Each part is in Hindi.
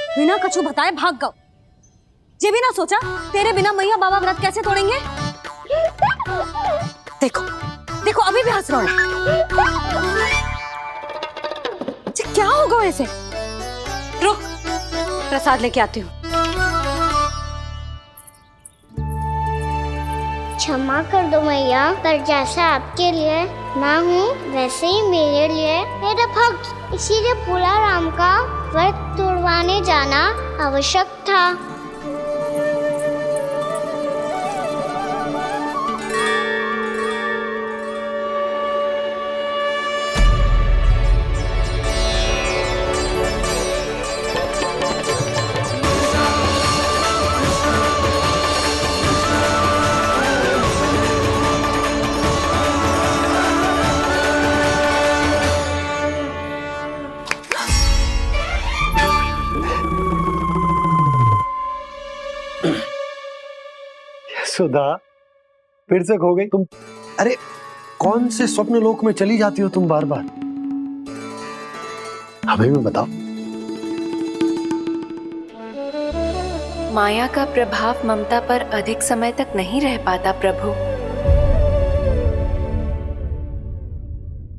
बिना कछु बताए भाग गओ। ये भी ना सोचा तेरे बिना मैया बाबा व्रत कैसे तोड़ेंगे। देखो देखो अभी भी हंस रहा है। क्या होगा ऐसे? रुक, प्रसाद लेके आती हूँ। क्षमा कर दो मैया, पर जैसा आपके लिए ना हूँ वैसे ही मेरे लिए मेरा भक्त, इसीलिए भोला राम का व्रत तोड़वाने जाना आवश्यक था। सुधा, फिर से खो गई तुम। अरे कौन से स्वप्न लोक में चली जाती हो तुम बार बार? हमें भी बताओ। माया का प्रभाव ममता पर अधिक समय तक नहीं रह पाता प्रभु।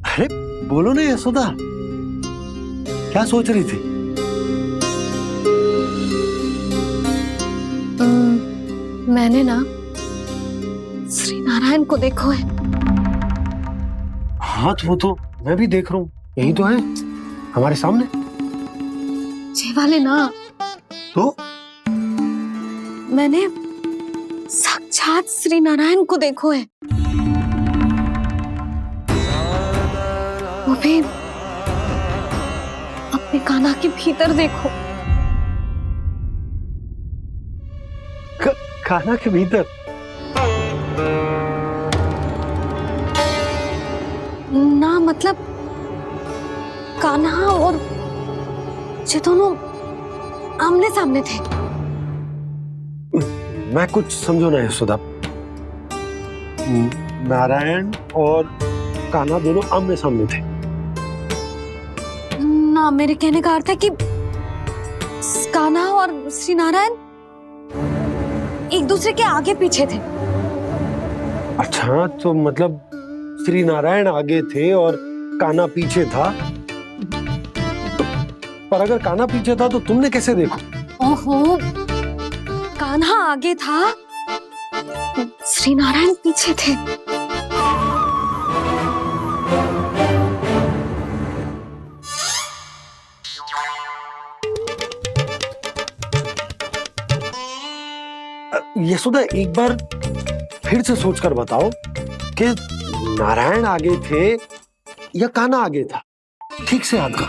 अरे बोलो ना यशोदा, क्या सोच रही थी? मैंने ना श्री नारायण को देखो है। हाँ तो वो तो मैं भी देख रहा हूँ, यही तो है हमारे सामने। ये वाले ना, तो मैंने साक्षात श्री नारायण को देखो है, वो भी अपने कान्हा के भीतर देखो। कान्हा के भीतर? ना मतलब कान्हा और ये दोनों आमने सामने थे। मैं कुछ समझो ना यशोदा। नारायण और कान्हा दोनों आमने सामने थे? ना, मेरे कहने का अर्थ है कि कान्हा और श्री नारायण एक दूसरे के आगे पीछे थे। अच्छा, तो मतलब श्री नारायण आगे थे और कान्हा पीछे था। पर अगर कान्हा पीछे था तो तुमने कैसे देखा? ओहो, कान्हा आगे था, श्री नारायण पीछे थे। यशोदा, एक बार फिर से सोचकर बताओ कि नारायण आगे थे या कान्हा आगे था? ठीक से याद करो।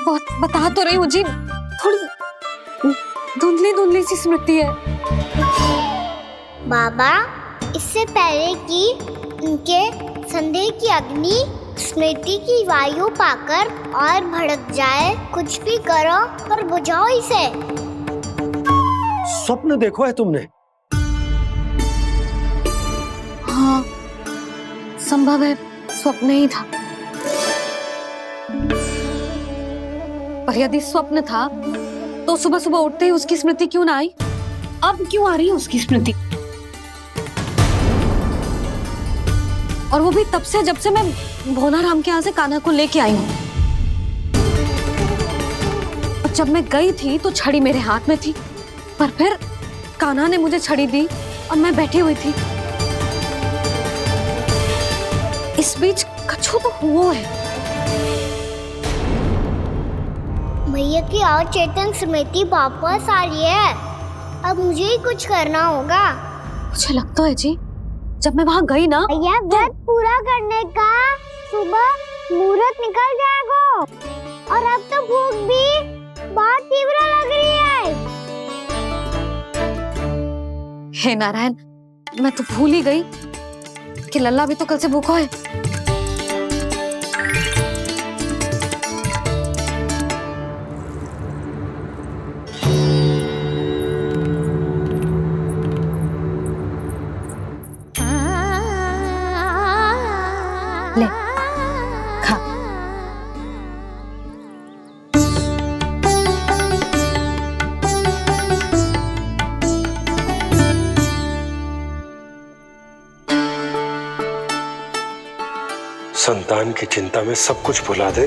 बहुत बता तो रही हूँ जी, थोड़ी धुंधली धुंधली सी स्मृति है। बाबा, इससे पहले कि उनके संदेह की अग्नि स्मृति की वायु पाकर और भड़क जाए, कुछ भी करो और बुझाओ इसे। स्वप्न देखो है तुमने? हाँ, संभव है स्वप्न ही था। पर यदि स्वप्न था तो सुबह सुबह उठते ही उसकी स्मृति क्यों ना आई? अब क्यों आ रही है उसकी स्मृति? और वो भी तब से जब से मैं भोला राम के यहाँ से कान्हा को लेके आई हूँ। और जब मैं गई थी तो छड़ी मेरे हाथ में थी, पर फिर कान्हा ने मुझे छड़ी दी और मैं बैठी हुई थी। इस बीच कछु तो हुआ है। भैया की और चेतन स्मृति वापस आ रही है। अब मुझे ही कुछ करना होगा। मुझे लगता है जी, जब मैं वहां गई ना, भैया व्रत पूरा करने का सुबह मुहूर्त निकल जाएगा और अब तो भूख भी बहुत तीव्र लग रही है। हे नारायण, मैं तो भूल ही गई कि लल्ला भी तो कल से भूखा है। ले, खा। संतान की चिंता में सब कुछ भुला दे,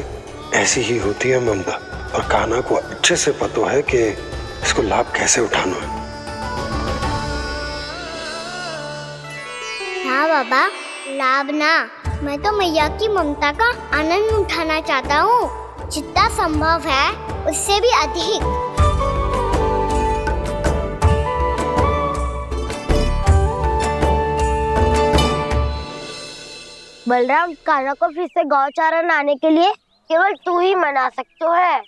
ऐसी ही होती है ममता। और कान्हा को अच्छे से पता है कि इसको लाभ कैसे उठाना है। हाँ बाबा, लाभ ना, मैं तो मैया की ममता का आनंद उठाना चाहता हूँ, जितना संभव है उससे भी अधिक। बलराम, कान्हा को फिर से गौचारण आने के लिए केवल तू ही मना सकते है।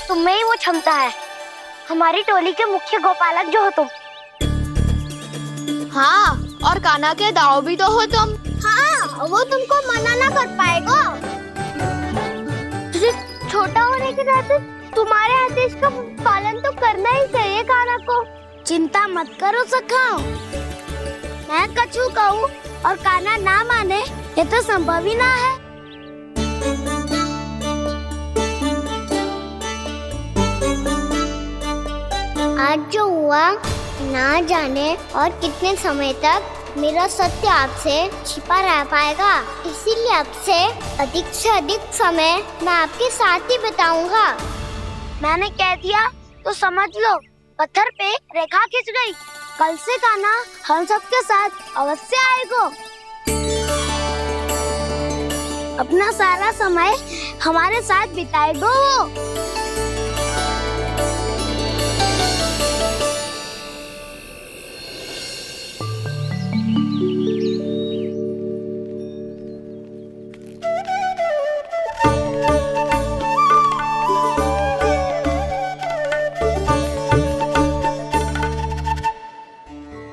तुम में ही वो क्षमता है, हमारी टोली के मुख्य गोपालक जो हो तुम। हाँ, और कान्हा के दाव भी तो हो तुम। हाँ, वो तुमको मना ना कर पाएगा। तुझे छोटा होने के नाते तुम्हारे आदेश का पालन तो करना ही चाहिए कान्हा को। चिंता मत करो सखा, मैं कछु कहूँ और कान्हा ना माने, ये तो संभव ही ना है। आज जो हुआ ना जाने और कितने समय तक मेरा सत्य आपसे छिपा रह पाएगा, इसीलिए आपसे अधिक से अधिक समय मैं आपके साथ ही बिताऊंगा। मैंने कह दिया तो समझ लो, पत्थर पे रेखा खिंच गई। कल से कान्हा हम सबके साथ अवश्य आएगा। अपना सारा समय हमारे साथ बिताएगा वो।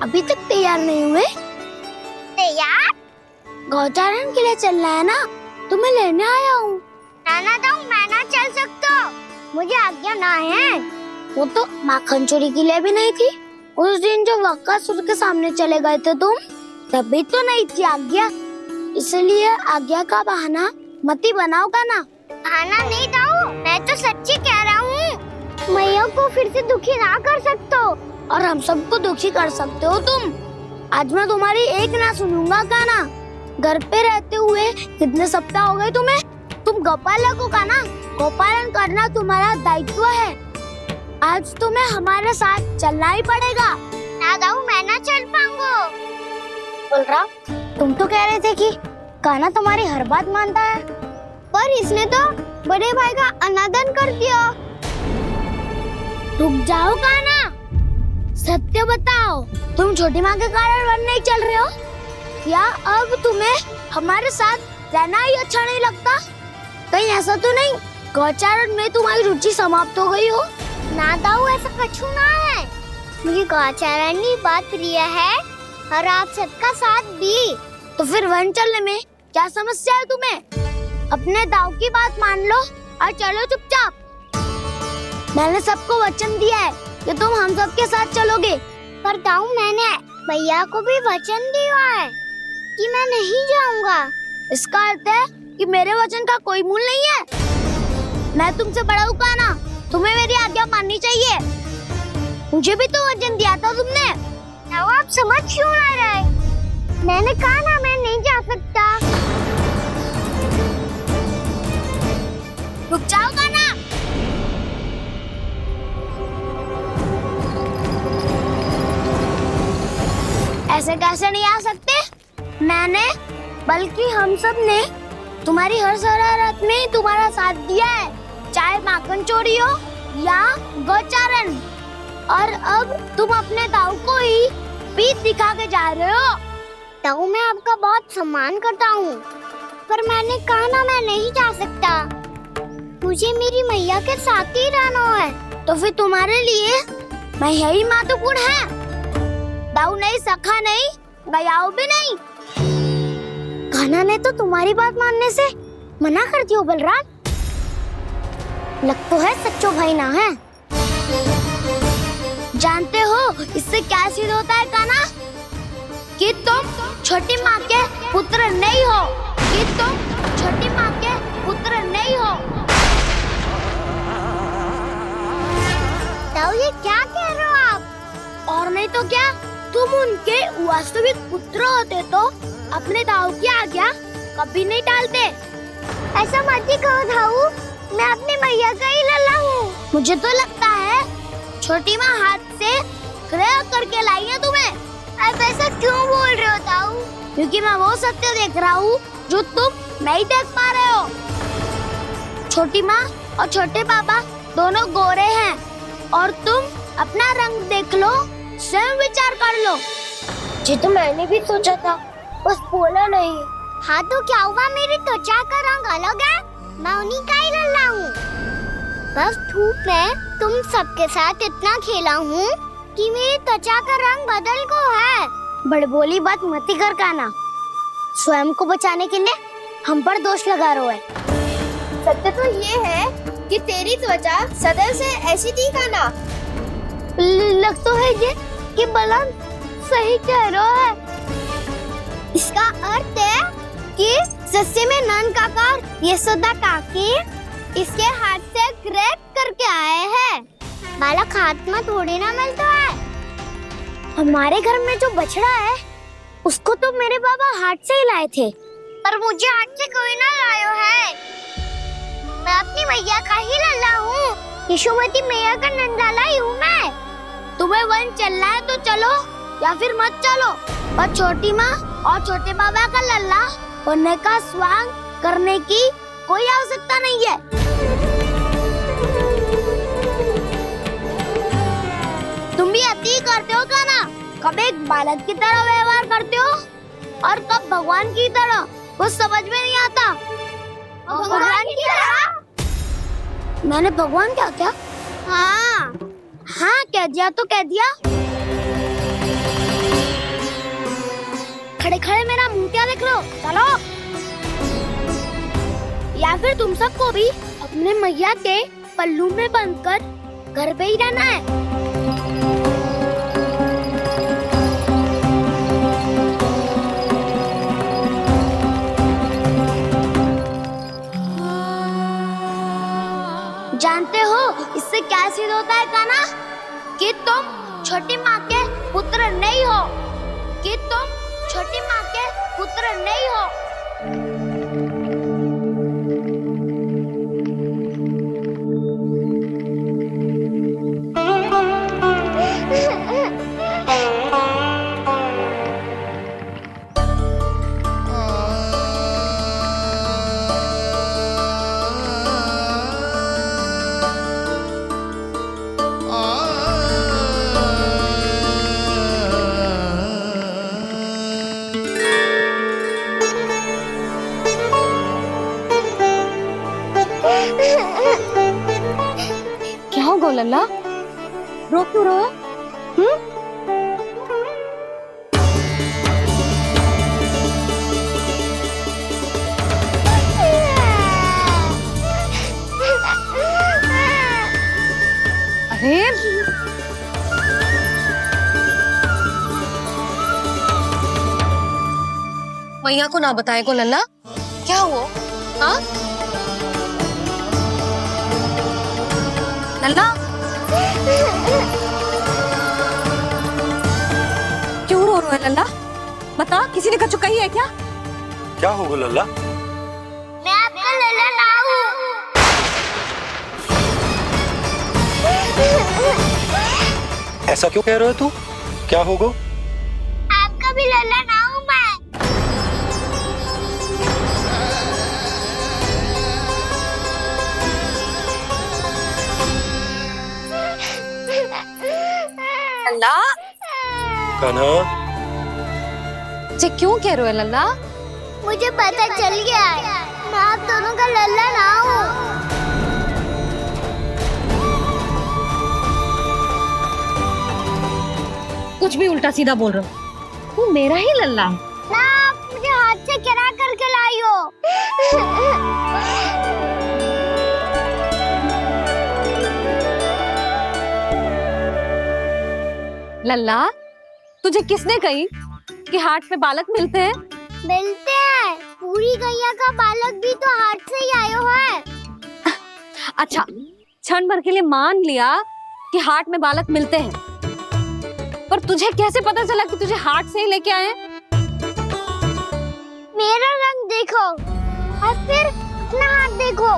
अभी तक तैयार नहीं हुए? तैयार? गौचारण के लिए चलना है ना, तुम्हें लेने आया हूँ। नाना दाऊ, मैं ना चल सकता, मुझे आज्ञा ना है। वो तो माखन चोरी के लिए भी नहीं थी। उस दिन जो बकासुर के सामने चले गए थे तुम, तभी तो नहीं थी आज्ञा। इसलिए आज्ञा का बहाना मत ही बनाओ कान्हा। बहाना नहीं दाऊ, मैं तो सच्ची कह रहा हूँ। मैया को फिर से दुखी ना कर सकते हो और हम सबको दुखी कर सकते हो तुम। आज मैं तुम्हारी एक ना सुनूंगा कान्हा। घर पे रहते हुए कितने सप्ताह हो गए तुम्हें? तुम गोपालक हो कान्हा, गोपालन करना तुम्हारा दायित्व है। आज तुम्हें हमारे साथ चलना ही पड़ेगा। ना दाऊ, मैं ना चल पाऊंगा। बलराम, तुम तो कह रहे थे कि कान्हा तुम्हारी हर बात मानता है, पर इसने तो बड़े भाई का अनादर कर दिया। रुक जाओ कान्हा, सत्य बताओ, तुम छोटी माँ के कारण वन नहीं चल रहे हो या अब तुम्हें हमारे साथ रहना ही अच्छा नहीं लगता? कहीं ऐसा तो नहीं गौचारण में तुम्हारी रुचि समाप्त हो गई हो? ना दाऊ, ऐसा कछु ना है। मुझे गौचारण की बात प्रिय है और आप सबका साथ भी। तो फिर वन चलने में क्या समस्या है तुम्हें? अपने दाऊ की बात मान लो और चलो चुपचाप। मैंने सबको वचन दिया है कि तुम हम सबके साथ चलोगे। पर दाऊ, मैंने भैया को भी वचन दिया है कि मैं नहीं जाऊंगा। इसका अर्थ है कि मेरे वचन का कोई मूल नहीं है। मैं तुमसे बड़ा हूँ कान्हा, तुम्हें मेरी आज्ञा माननी चाहिए। मुझे भी तो वचन दिया था तुमने। दाऊ, आप समझ क्यों ना रहे? मैंने कहा ना, मैं नहीं जा सकता। रुक जाओ कान्हा। ऐसे कैसे नहीं आ सकते? मैंने बल्कि हम सब ने तुम्हारी हर शरारत में तुम्हारा साथ दिया है, चाहे माखन चोरी हो या गौचारण। और अब तुम अपने दाऊ को ही पीठ दिखा के जा रहे हो। दाऊ, मैं आपका बहुत सम्मान करता हूँ, पर मैंने कहा ना, मैं नहीं जा सकता। मुझे मेरी मैया के साथ ही रहना है। तो फिर तुम्हारे लिए मैया ही महत्वपूर्ण है। दाऊ नहीं, सखा नहीं, गयाऊ भी नहीं। कान्हा ने तो तुम्हारी बात मानने से मना कर दिया। बलराम, लग तो है सच्चो भाई ना है। जानते हो इससे क्या सिद्ध होता है कान्हा? कि तुम छोटी माँ के पुत्र नहीं हो, कि तुम छोटी माँ के पुत्र नहीं हो। दाऊ, ये क्या कह रहे हो आप? और नहीं तो क्या, तुम उनके वास्तविक पुत्र होते तो अपने दाऊ की आज्ञा कभी नहीं टालते। ऐसा मत ही कहो दाऊ, मैं अपनी मैया का ही लल्ला हूँ। मुझे तो लगता है छोटी माँ हाथ से ग्रह करके लाई है तुम्हें। आप ऐसा क्यों बोल रहे हो दाऊ? क्योंकि मैं वो सत्य देख रहा हूँ जो तुम नहीं देख पा रहे हो। छोटी माँ और छोटे पापा दोनों गोरे हैं और तुम अपना रंग देख लो, स्वयं विचार कर लो। जी तो मैंने भी सोचा था, बस बोला नहीं। हाँ तो क्या हुआ, मेरी त्वचा का रंग अलग है, मैं उन्हीं का ही लल्ला हूँ। बस धूप में तुम सबके साथ इतना खेला हूँ कि मेरी त्वचा का रंग बदल को है। बड़बोली बात मत ही कर काना, स्वयं को बचाने के लिए हम पर दोष लगा रहे है। सत्य तो ये है कि तेरी त्वचा सदैव से ऐसी थी काना। लग तो है ये कि बलम सही कह रहा है। इसका अर्थ है कि सस्ते में नन काकर यशोदा काकी इसके हाथ से ग्रेट करके आए हैं। बालक हाथ में थोड़ी ना मिलता है। हमारे घर में जो बछड़ा है उसको तो मेरे बाबा हाथ से ही लाए थे, पर मुझे हाथ से कोई ना लायो है। मैं अपनी मैया का ही लल्ला हूँ, यशोमती मैया का नंदलाला ही हूँ मैं। तुम्हें वन चलना है तो चलो या फिर मत चलो, पर छोटी माँ और छोटे बाबा का लल्ला बनने का स्वांग करने की कोई आवश्यकता नहीं है। तुम भी अति करते हो क्या ना? कब एक बालक की तरह व्यवहार करते हो और कब भगवान की तरह, कुछ समझ में नहीं आता। भगवान की तरह? मैंने भगवान क्या क्या? हाँ हाँ कह दिया तो कह दिया। खड़े खड़े मेरा मुंह क्या देख लो, चलो। या फिर तुम सबको भी अपने मैया के पल्लू में बंधकर घर पे ही रहना है। जानते हो इससे क्या सिद्ध होता है काना? कि तुम छोटी माँ के पुत्र नहीं हो, कि तुम छोटी माँ के पुत्र नहीं हो। क्या हो गो लल्ला, रो क्यों रहो? अरे मैया को ना बताए को लल्ला, क्या हुआ? हाँ लल्ला, क्यों रो रहा है लल्ला? बता, किसी ने कछु कही है क्या? क्या होगा लल्ला? मैं आपका लल्ला ना हूँ। ऐसा क्यों कह रहे हो तू? क्या होगा? आपका भी लल्ला ना हूँ मैं। लल्ला, कान्हा, जे क्यों कह रहे हो लल्ला? मुझे पता चल गया है, मैं आप दोनों का लल्ला ना हूँ। कुछ भी उल्टा सीधा बोल रहे हो, तू मेरा ही लल्ला है। ना आप मुझे हाथ से गिरा करके लाई हो। लल्ला, तुझे किसने कही कि हाट में बालक मिलते हैं? मिलते हैं, पूरी गैया का बालक भी तो हाट से ही आयो है। अच्छा, क्षण भर के लिए मान लिया कि हाट में बालक मिलते हैं, पर तुझे कैसे पता चला कि तुझे हाट से ही लेके आए हैं? मेरा रंग देखो और फिर अपना हाथ देखो।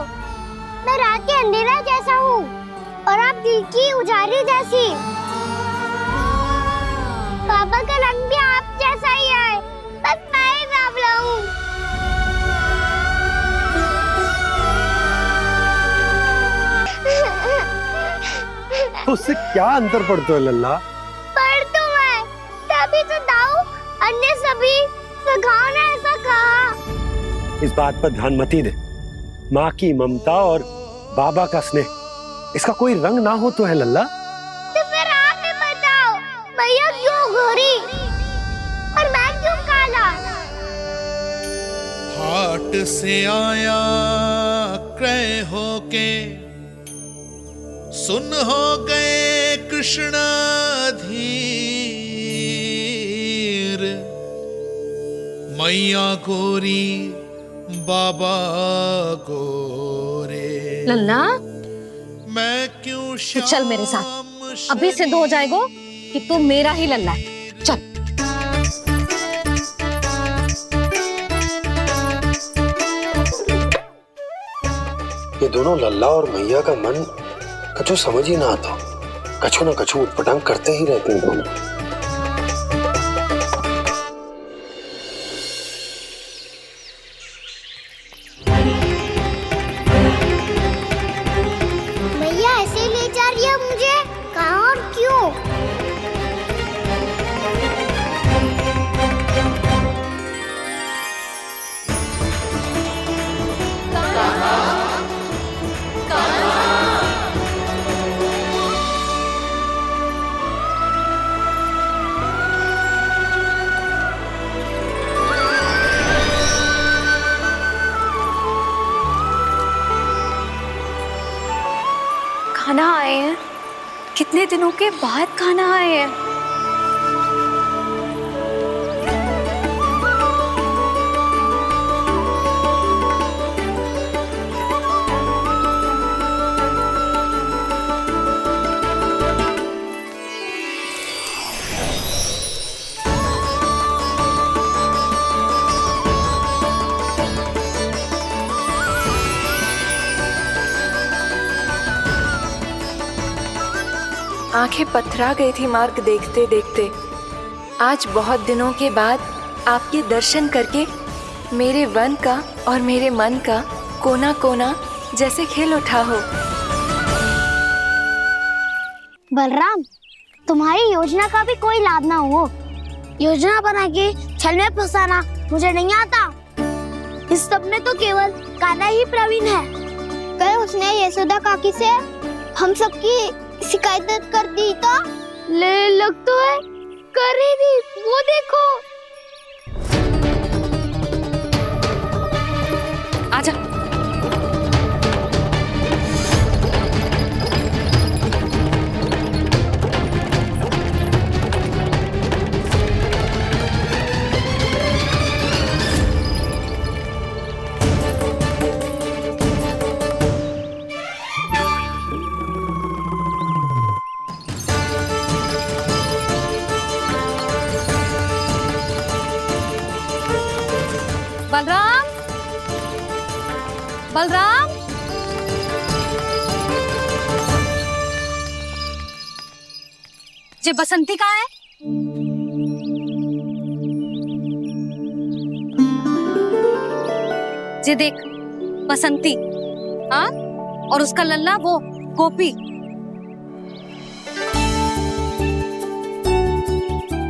मैं रात के अंधेरा जैसा हूँ और आप दिल की उजाली जैसी। पापा का रंग भी आप जैसा ही है, बस मैं ही बावला हूँ। उससे क्या अंतर पड़ता है लल्ला? पर तो मैं तभी तो दाऊ अन्य सभी सखाओ ने ऐसा कहा। इस बात पर ध्यान मत ही दे। माँ की ममता और बाबा का स्नेह, इसका कोई रंग ना हो तो है लल्ला। तो फिर आप ही बताओ, भैया क्यों गोरी और मैं क्यों काला? हाट से आया क्रय होके, सुन हो गए कृष्ण धीर। मैया गोरी बाबा गोरे, लल्ला मैं क्यों तू चल मेरे साथ, अभी सिद्ध हो जाएगा कि तू मेरा ही लल्ला है। चल। ये दोनों लल्ला और मैया का मन कछु समझ ही ना आता। कछु ना कछु उटपटांग करते ही रहते हैं दोनों। भैया ऐसे ले जा रही है मुझे, कहाँ और क्यों? खाना आए हैं, कितने दिनों के बाद खाना आए हैं। आंखें पथरा गई थी मार्ग देखते देखते। आज बहुत दिनों के बाद आपके दर्शन करके मेरे वन का और मेरे मन का कोना कोना जैसे खिल उठा हो। बलराम, तुम्हारी योजना का भी कोई लाभ ना हो। योजना बना के छल में फंसाना मुझे नहीं आता। इस सब में तो केवल कान्हा ही प्रवीण है। कल उसने यशोदा काकी से हम सबकी शिकायत कर दी तो ले लग तो है कर ही दी, वो देखो। आजा। बलराम, बलराम, ये बसंती कहाँ है? ये देख बसंती, हाँ, और उसका लल्ला वो गोपी।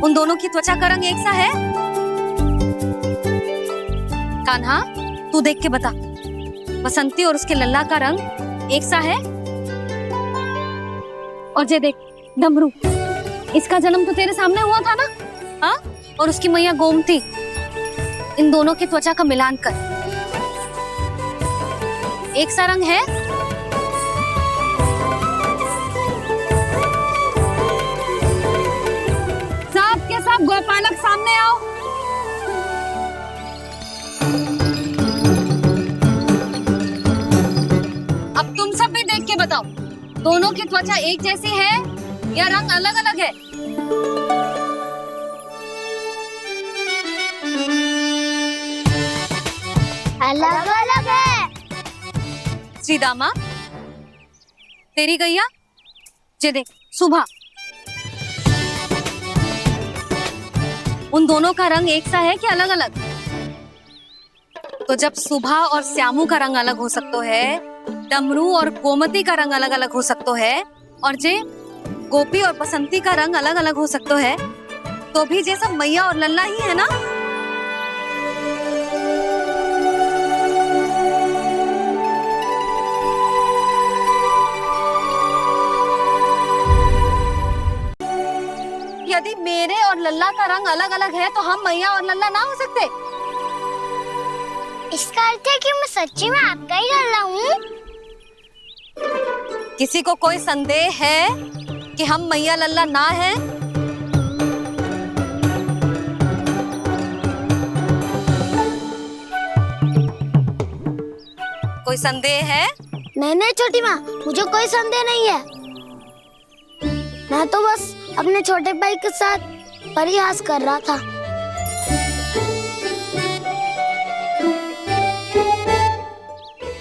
उन दोनों की त्वचा का रंग एक सा है? कान्हा, तू देख के बता, बसंती और उसके लल्ला का रंग एक सा है? और ये देख डमरू, इसका जन्म तो तेरे सामने हुआ था ना, हाँ? और उसकी मैया गोमती, इन दोनों की त्वचा का मिलान कर, एक सा रंग है? सब के सब गोपालक सामने आओ। अब तुम सब भी देख के बताओ, दोनों की त्वचा एक जैसी है या रंग अलग अलग है? अलग अलग है। श्री दामा, तेरी गैया जे देख सुबह, उन दोनों का रंग एक सा है कि अलग अलग? तो जब सुबह और श्यामू का रंग अलग हो सकता है, डमरू और गोमती का रंग अलग अलग हो सकता है, और जे गोपी और बसंती का रंग अलग अलग हो सकता है, तो भी जे सब मैया और लल्ला ही है ना? यदि मेरे और लल्ला का रंग अलग अलग है तो हम मैया और लल्ला ना हो सकते? इसका अर्थ है कि मैं सच्ची में आपका ही लल्ला हूँ। किसी को कोई संदेह है कि हम मैया लल्ला ना हैं? कोई संदेह है? नहीं नहीं छोटी माँ, मुझे कोई संदेह नहीं है। मैं तो बस अपने छोटे भाई के साथ परिहास कर रहा था।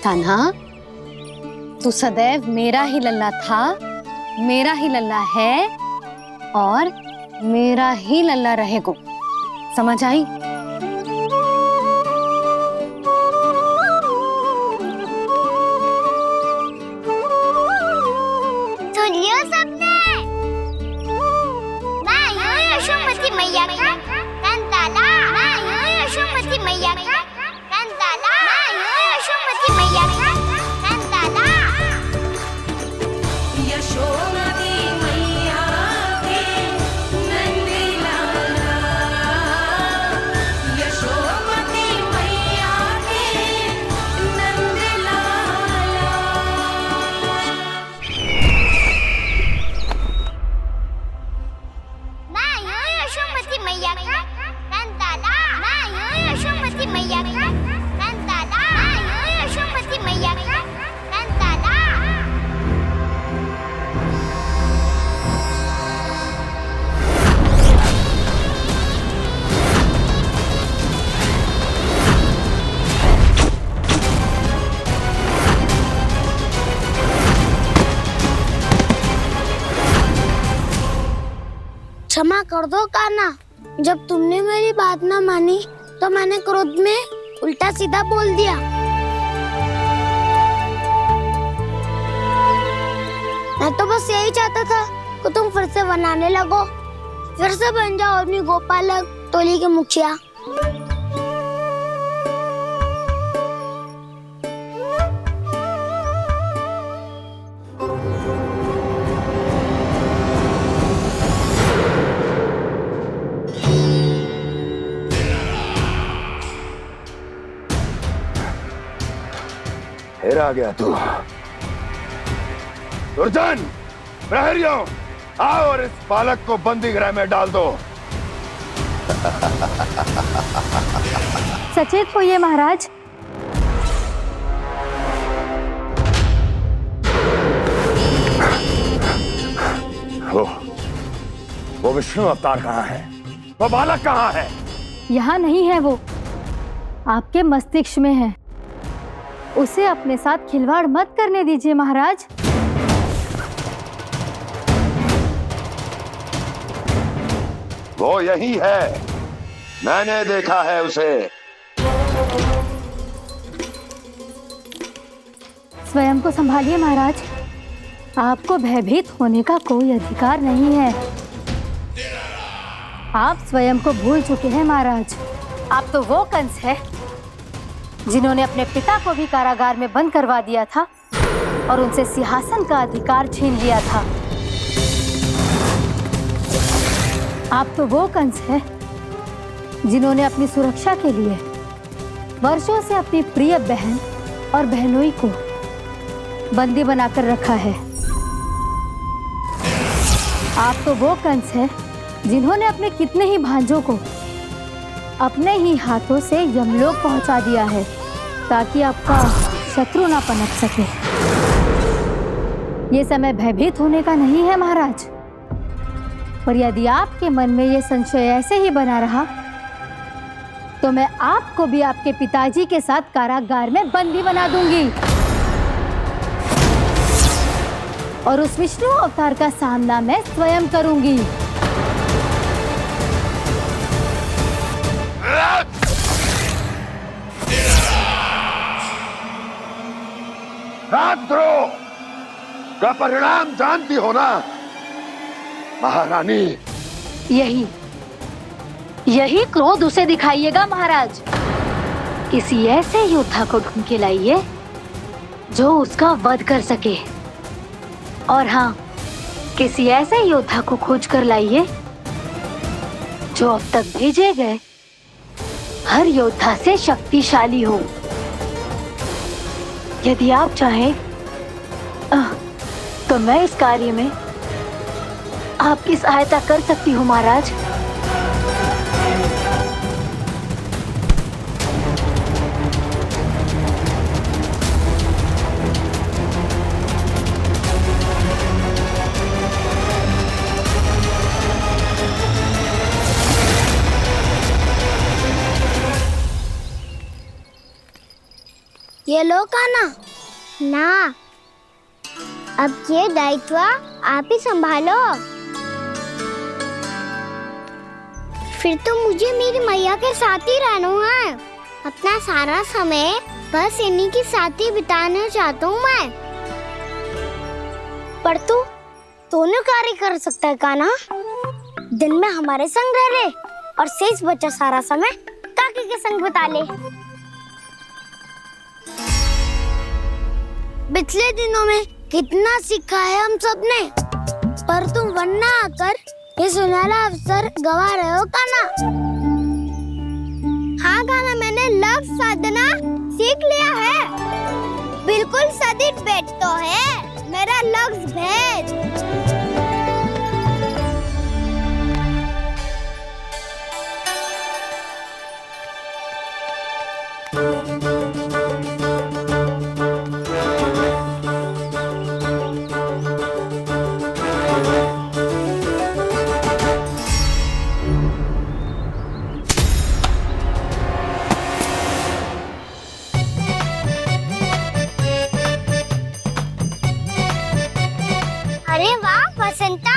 कान्हा, तू सदैव मेरा ही लल्ला था, मेरा ही लल्ला है और मेरा ही लल्ला रहेगा। समझ आई? सुनियो सबने, मैं हूँ यशोमती मैया का कंताला। मैं हूँ यशोमती मैया का कंताला। मैं हूँ यशोमती मैया का कंताला। यशोमती मैया के नंदी लाला, यशोमती मैया के नंदी लाला। मैं हूँ यशोमती मैया का कंताला। मैं हूँ यशोमती मैया का कंताला। मैं हूँ यशोमती मैया का कंताला। क्षमा कर दो कान्हा, जब तुमने मेरी बात ना मानी तो मैंने क्रोध में उल्टा सीधा बोल दिया। मैं तो बस यही चाहता था कि तुम फिर से बनाने लगो, फिर से बन जाओ अपनी गोपालक टोली के मुखिया। फिर आ गया तू। दुर्जन, प्रहरियों, आओ और इस बालक को बंदी गृह में डाल दो। सचेत होइए महाराज। वो विष्णु अवतार कहाँ है? वो बालक कहाँ है? यहाँ नहीं है वो, आपके मस्तिष्क में है। उसे अपने साथ खिलवाड़ मत करने दीजिए महाराज। वो यही है, मैंने देखा है उसे। स्वयं को संभालिए महाराज, आपको भयभीत होने का कोई अधिकार नहीं है। आप स्वयं को भूल चुके हैं महाराज। आप तो वो कंस है जिन्होंने अपने पिता को भी कारागार में बंद करवा दिया था और उनसे सिंहासन का अधिकार छीन लिया था। आप तो वो कंस है जिन्होंने अपनी सुरक्षा के लिए वर्षों से अपनी प्रिय बहन और बहनोई को बंदी बनाकर रखा है। आप तो वो कंस है जिन्होंने अपने कितने ही भांजों को अपने ही हाथों से यमलोक पहुंचा दिया है ताकि आपका शत्रु ना पनप सके। ये समय भयभीत होने का नहीं है महाराज, पर यदि आपके मन में ये संशय ऐसे ही बना रहा तो मैं आपको भी आपके पिताजी के साथ कारागार में बंदी बना दूंगी और उस विष्णु अवतार का सामना मैं स्वयं करूंगी। राजद्रोह का परिणाम जानती हो ना महारानी? यही क्रोध उसे दिखाइएगा महाराज। किसी ऐसे योद्धा को ढूंढ के लाइए जो उसका वध कर सके, और हाँ, किसी ऐसे योद्धा को खोज कर लाइए जो अब तक भेजे गए हर योद्धा से शक्तिशाली हो। यदि आप चाहें तो मैं इस कार्य में आपकी सहायता कर सकती हूँ महाराज। ये लो कान्हा। ना, अब ये दायित्व आप ही संभालो। फिर तो मुझे मेरी मैया के साथ ही रहना है। अपना सारा समय बस इन्हीं के साथ ही बिताना चाहता हूँ मैं। पर तू दोनों कार्य कर सकता है कान्हा। दिन में हमारे संग रह ले और शेष बचा सारा समय काकी के संग बिता ले। पिछले दिनों में कितना सीखा है हम सब ने, पर तुम वरना आकर ये सुनहरा अवसर गवा रहे हो कान्हा। हाँ कान्हा, मैंने लक्ष्य साधना सीख लिया है। बिल्कुल सदित भेद तो है मेरा लक्ष्य भेद। अरे वाह बसंता,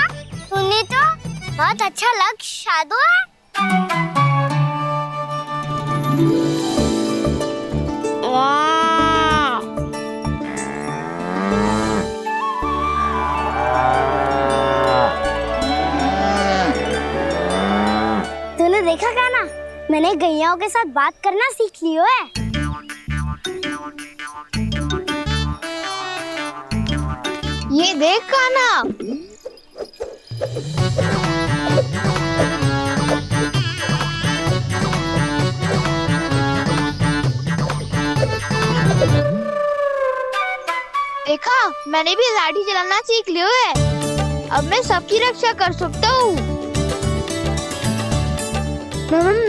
तूने तो बहुत अच्छा लक्ष्य साधा है। वाह! तूने देखा कान्हा, मैंने गैयाओं के साथ बात करना सीख लियो है। ये देख कान्हा, देखा, मैंने भी लाठी चलाना सीख लियो है। अब मैं सबकी रक्षा कर सकता हूँ।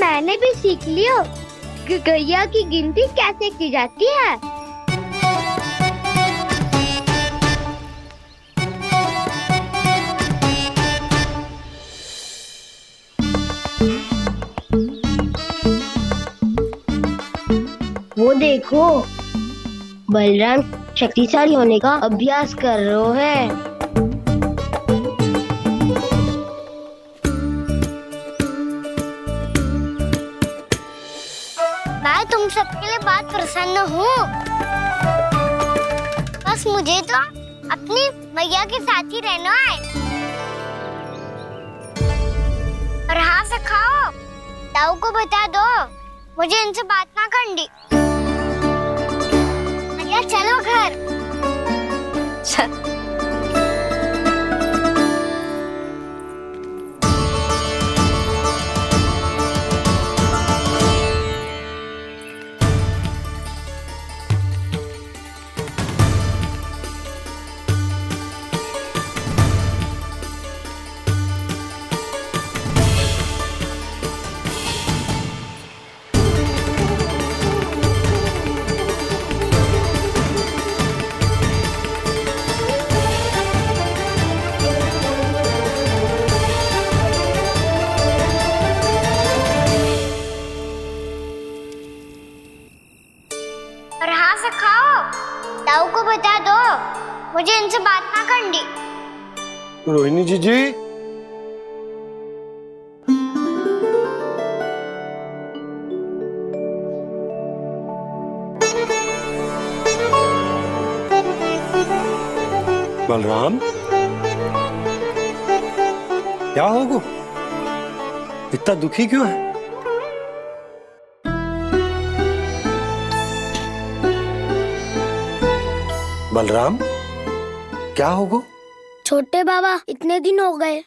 मैंने भी सीख लियो कि गैया की गिनती कैसे की जाती है। वो देखो, बलराम शक्तिशाली होने का अभ्यास कर रहे हैं। मैं तुम सबके लिए बहुत प्रसन्न हूँ। बस मुझे तो अपनी मैया के साथ ही रहना है। और हाँ सखाओ, ताऊ को बता दो मुझे इनसे बात ना करनी। मैया चलो घर। और हाँ से खाओ। ताऊ को बता दो मुझे इनसे बात ना करनी। रोहिणी जी बलराम, क्या होगा? इतना दुखी क्यों है? बलराम, क्या होगा? छोटे बाबा, इतने दिन हो गए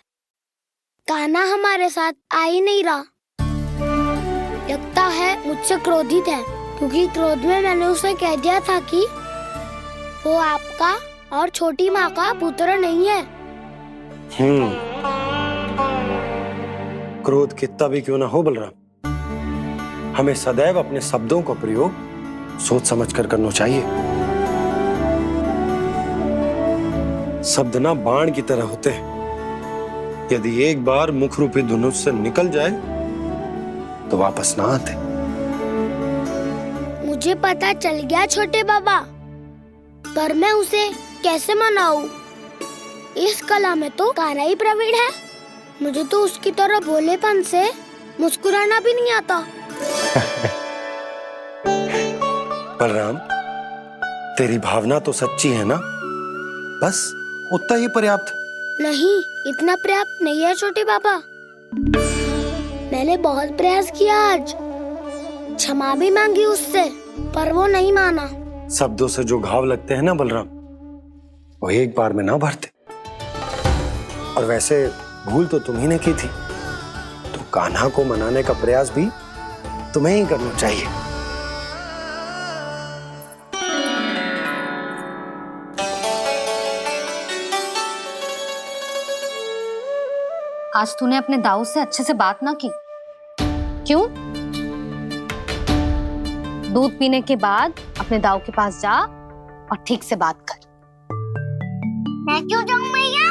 कान्हा हमारे साथ आ ही नहीं रहा। लगता है मुझसे क्रोधित है, क्योंकि क्रोध में मैंने उसे कह दिया था कि वो आपका और छोटी माँ का पुत्र नहीं है। क्रोध कितना भी क्यों ना हो बलराम, हमें सदैव अपने शब्दों का प्रयोग सोच समझ कर करना चाहिए। शब्द ना बाण की तरह होते हैं, यदि एक बार मुख रूपी धनुष से निकल जाए तो वापस ना आते। मुझे पता चल गया छोटे बाबा, पर मैं उसे कैसे मनाऊं? इस कला में तो कान्हा ही प्रवीण है। मुझे तो उसकी तरह भोलेपन से मुस्कुराना भी नहीं आता। बलराम, तेरी भावना तो सच्ची है ना, बस उतना ही पर्याप्त। नहीं, इतना पर्याप्त नहीं है छोटे बाबा। मैंने बहुत प्रयास किया आज, क्षमा भी मांगी उससे, पर वो नहीं माना। शब्दों से जो घाव लगते हैं ना बलराम, वो एक बार में ना भरते। और वैसे भूल तो तुम्ही ने की थी, तो कान्हा को मनाने का प्रयास भी तुम्हें ही करना चाहिए। आज तूने अपने दाऊ से अच्छे से बात ना की, क्यों? दूध पीने के बाद अपने दाऊ के पास जा और ठीक से बात कर। मैं क्यों जाऊं मैया?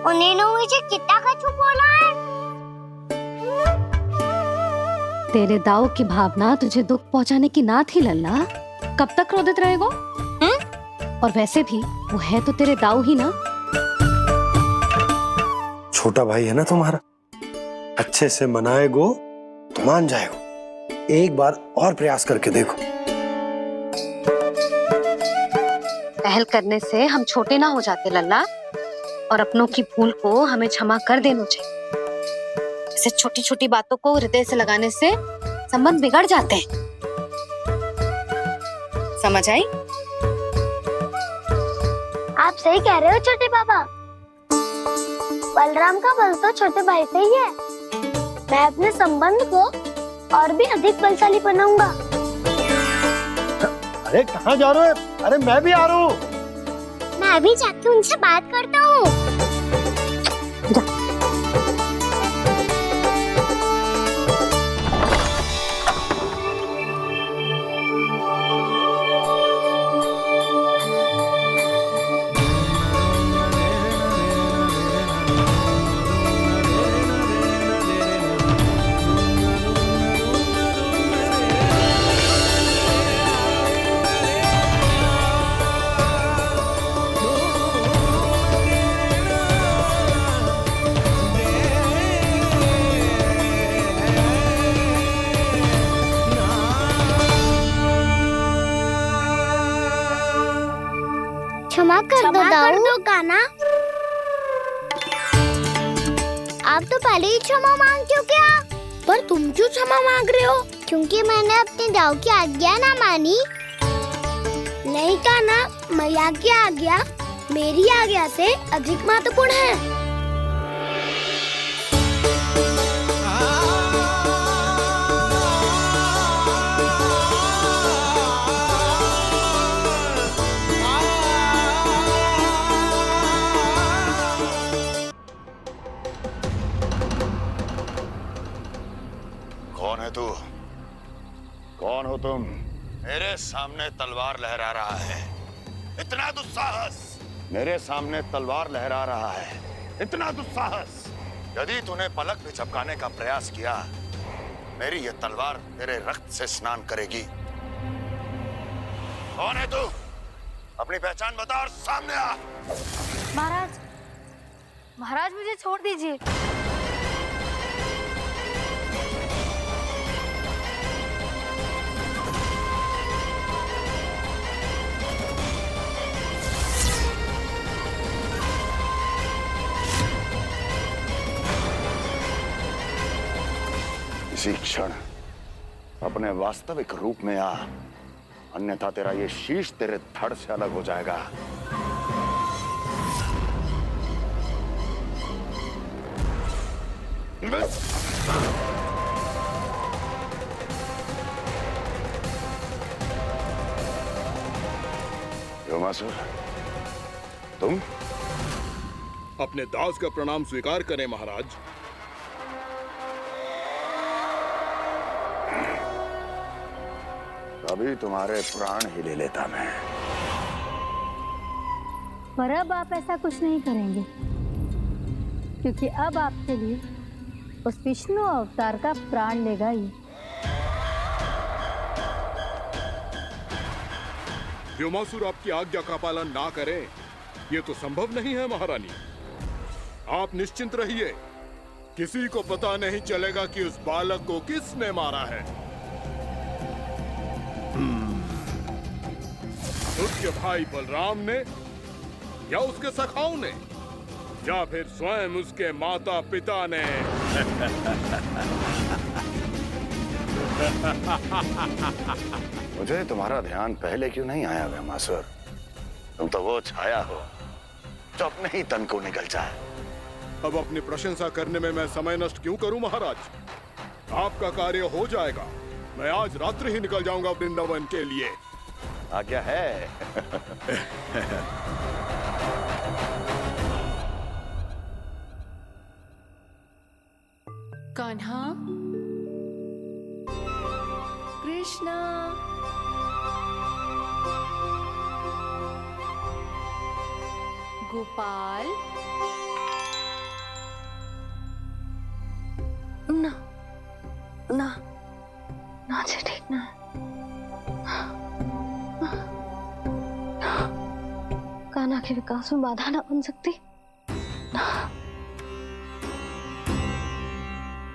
उन्होंने मुझे कितना कछु बोला है। तेरे दाऊ की भावना तुझे दुख पहुंचाने की ना थी लल्ला। कब तक क्रोधित रहेगो? और वैसे भी वो है तो तेरे दाऊ ही ना। छोटा भाई है ना तुम्हारा, अच्छे से मनाएगो तो मान जाएगो। एक बार और प्रयास करके देखो। पहल करने से हम छोटे ना हो जाते लल्ला, और अपनों की भूल को हमें क्षमा कर देना चाहिए। ऐसे छोटी छोटी बातों को हृदय से लगाने से संबंध बिगड़ जाते हैं। समझ आई? आप सही कह रहे हो छोटे बाबा। बलराम का बल तो छोटे भाई से ही है। मैं अपने संबंध को और भी अधिक बलशाली बनाऊंगा। अरे कहाँ जा रहे हो? अरे मैं भी आ रहा हूँ। मैं भी जाके उनसे बात करता हूँ। क्षमा कर दो कान्हा। आप तो पहले ही क्षमा मांगते हो क्या? पर तुम क्यों क्षमा मांग रहे हो? क्योंकि मैंने अपने दाऊ की आज्ञा ना मानी। नहीं कान्हा, मैया की आज्ञा मेरी आज्ञा से अधिक महत्वपूर्ण है। कौन है तू? कौन हो तुम? मेरे सामने तलवार लहरा रहा है, इतना दुस्साहस! मेरे सामने तलवार लहरा रहा है, इतना दुस्साहस! यदि तूने पलक भी झपकाने का प्रयास किया, मेरी यह तलवार तेरे रक्त से स्नान करेगी। कौन है तू? अपनी पहचान बता और सामने आ। महाराज, महाराज मुझे छोड़ दीजिए। इसी क्षण अपने वास्तविक रूप में आ, अन्यथा तेरा ये शीश तेरे धड़ से अलग हो जाएगा। योमासुर, तुम? अपने दास का प्रणाम स्वीकार करें महाराज। अभी तुम्हारे प्राण ही ले लेता मैं। पर अब आप ऐसा कुछ नहीं करेंगे, क्योंकि अब आपके लिए उस विष्णु अवतार का प्राण लेगा ही। व्योमासुर आपकी आज्ञा का पालन ना करे, ये तो संभव नहीं है महारानी। आप निश्चिंत रहिए, किसी को पता नहीं चलेगा कि उस बालक को किसने मारा है। उसके भाई बलराम ने, या उसके सखाओं ने, या फिर स्वयं उसके माता पिता ने। मुझे तुम्हारा ध्यान पहले क्यों नहीं आया व्योमासुर? तुम तो वो छाया हो जो अपने ही तन को निकल जाए। अब अपनी प्रशंसा करने में मैं समय नष्ट क्यों करूं महाराज? आपका कार्य हो जाएगा। मैं आज रात्रि ही निकल जाऊंगा वृंदावन के लिए। आज्ञा है। कान्हा, कृष्णा, गोपाल। ना ना ना, ठीक ना। कान्हा के विकास में बाधा ना बन सकती।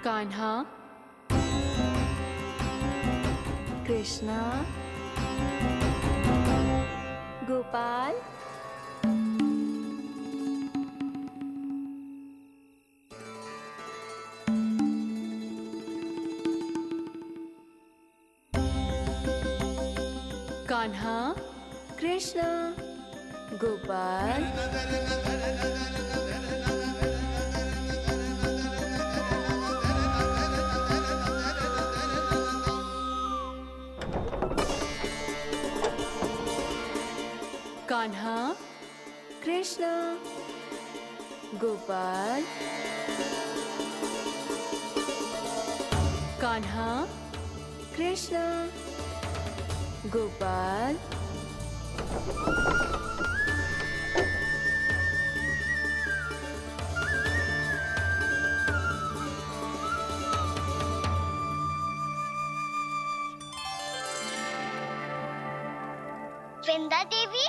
कान्हा, कृष्णा, गोपाल। कान्हा, कृष्णा, गोपाल। कान्हा, कृष्णा, गोपाल। कान्हा, कृष्णा, गोपाल। वृंदा देवी,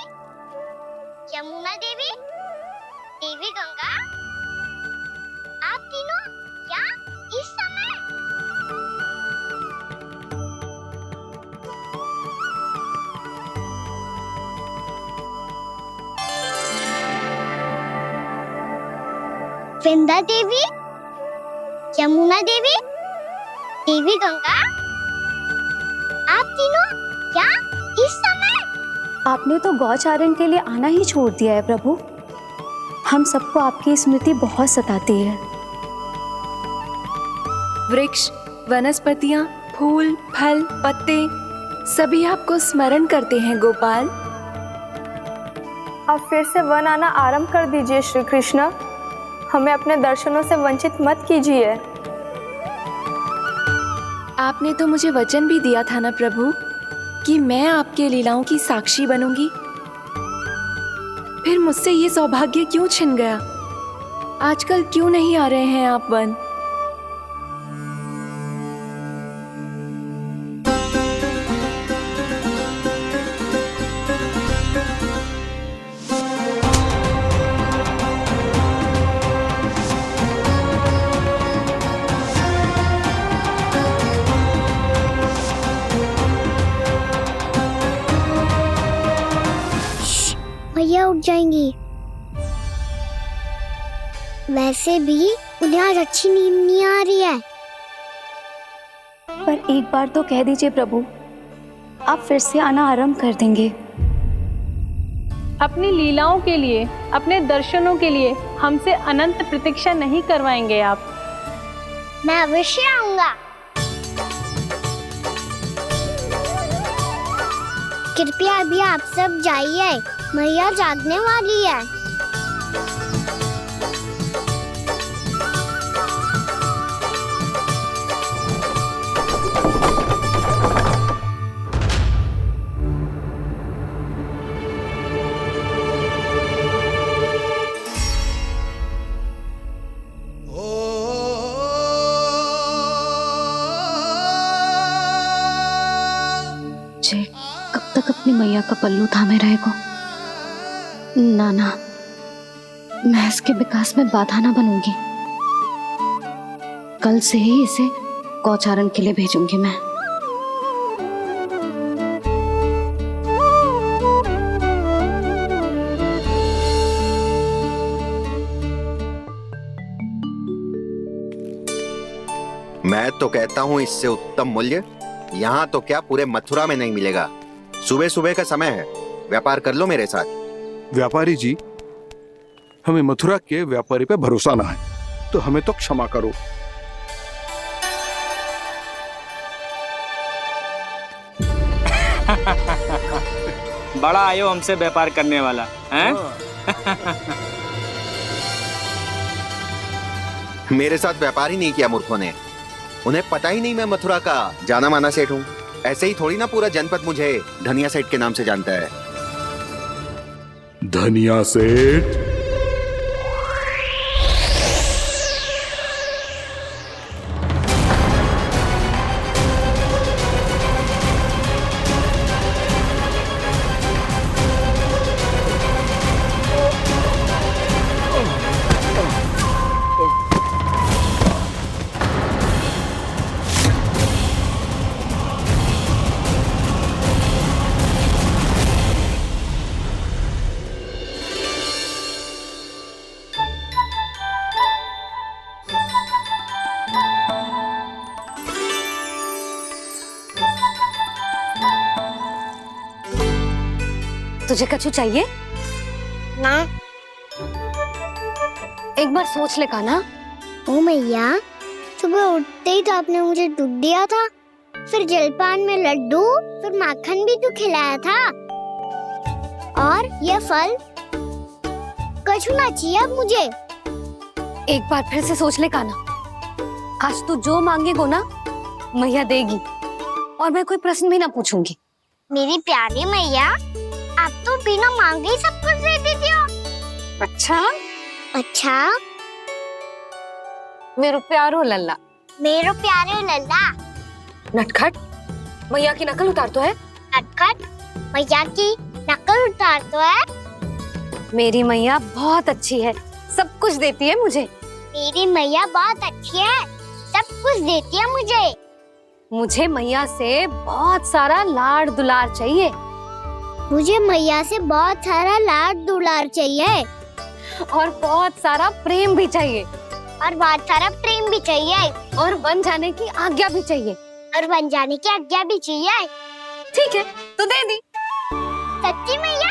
यमुना देवी, देवी गंगा, आप तीनों यहाँ इस समय? वृंदा देवी, यमुना देवी, देवी गंगा, आप तीनों यहाँ इस समय? आपने तो गौचारण के लिए आना ही छोड़ दिया है प्रभु। हम सबको आपकी स्मृति बहुत सताती है। वृक्ष, वनस्पतियां, फूल, फल, पत्ते सभी आपको स्मरण करते हैं गोपाल। अब फिर से वन आना आरंभ कर दीजिए श्री कृष्ण। हमें अपने दर्शनों से वंचित मत कीजिए। आपने तो मुझे वचन भी दिया था ना प्रभु कि मैं आपके लीलाओं की साक्षी बनूंगी। फिर मुझसे ये सौभाग्य क्यों छिन गया? आजकल क्यों नहीं आ रहे हैं आप वन? उठ जाएंगी। वैसे भी उन्हें आज अच्छी नींद नहीं आ रही है। पर एक बार तो कह दीजिए प्रभु, आप फिर से आना आरंभ कर देंगे। अपनी लीलाओं के लिए, अपने दर्शनों के लिए हमसे अनंत प्रतीक्षा नहीं करवाएंगे आप? मैं अवश्य आऊंगा। कृपया अभी आप सब जाइए, मैया जागने वाली है। जे कब तक अपनी मैया का पल्लू थामे रहेगो? ना ना, मैं इसके विकास में बाधा ना बनूंगी। कल से ही इसे गौचारण के लिए भेजूंगी मैं। मैं तो कहता हूँ इससे उत्तम मूल्य यहाँ तो क्या पूरे मथुरा में नहीं मिलेगा। सुबह सुबह का समय है, व्यापार कर लो मेरे साथ। व्यापारी जी, हमें मथुरा के व्यापारी पे भरोसा ना है, तो हमें तो क्षमा करो। बड़ा आयो हमसे व्यापार करने वाला हैं? मेरे साथ व्यापार ही नहीं किया मूर्खों ने। उन्हें पता ही नहीं मैं मथुरा का जाना माना सेठ हूँ। ऐसे ही थोड़ी ना पूरा जनपद मुझे धनिया सेठ के नाम से जानता है। धनिया सेठ? तुझे कछु चाहिए? ना। एक बार सोच ले कान्हा। ओ मैया, सुबह उठते ही तो आपने मुझे दूध दिया था, फिर जलपान में लड्डू, फिर माखन भी तो खिलाया था, और ये फल कछु ना चाहिए अब मुझे। एक बार फिर से सोच ले कान्हा। आज तू जो मांगेगो ना, मैया देगी, और मैं कोई प्रश्न भी ना पूछूंगी। मेरी प्यारी मैया, आप तो बिना मांगे ही सब कुछ दे देती हो। अच्छा? अच्छा? मेरो प्यारो लल्ला। मेरो प्यारे लल्ला। नटखट, मैया की नकल उतार तो है। नटखट, मैया की नकल उतार तो है। मेरी मैया बहुत अच्छी है, सब कुछ देती है मुझे। मेरी मैया बहुत अच्छी है, सब कुछ देती है मुझे। मुझे मैया से बहुत सारा लाड़ दुलार चाहिए। मुझे मैया से बहुत सारा लाड दुलार चाहिए, और बहुत सारा प्रेम भी चाहिए, और बहुत सारा प्रेम भी चाहिए, और बन जाने की आज्ञा भी चाहिए, और बन जाने की आज्ञा भी चाहिए। ठीक है, तो दे दी। सच्ची मैया?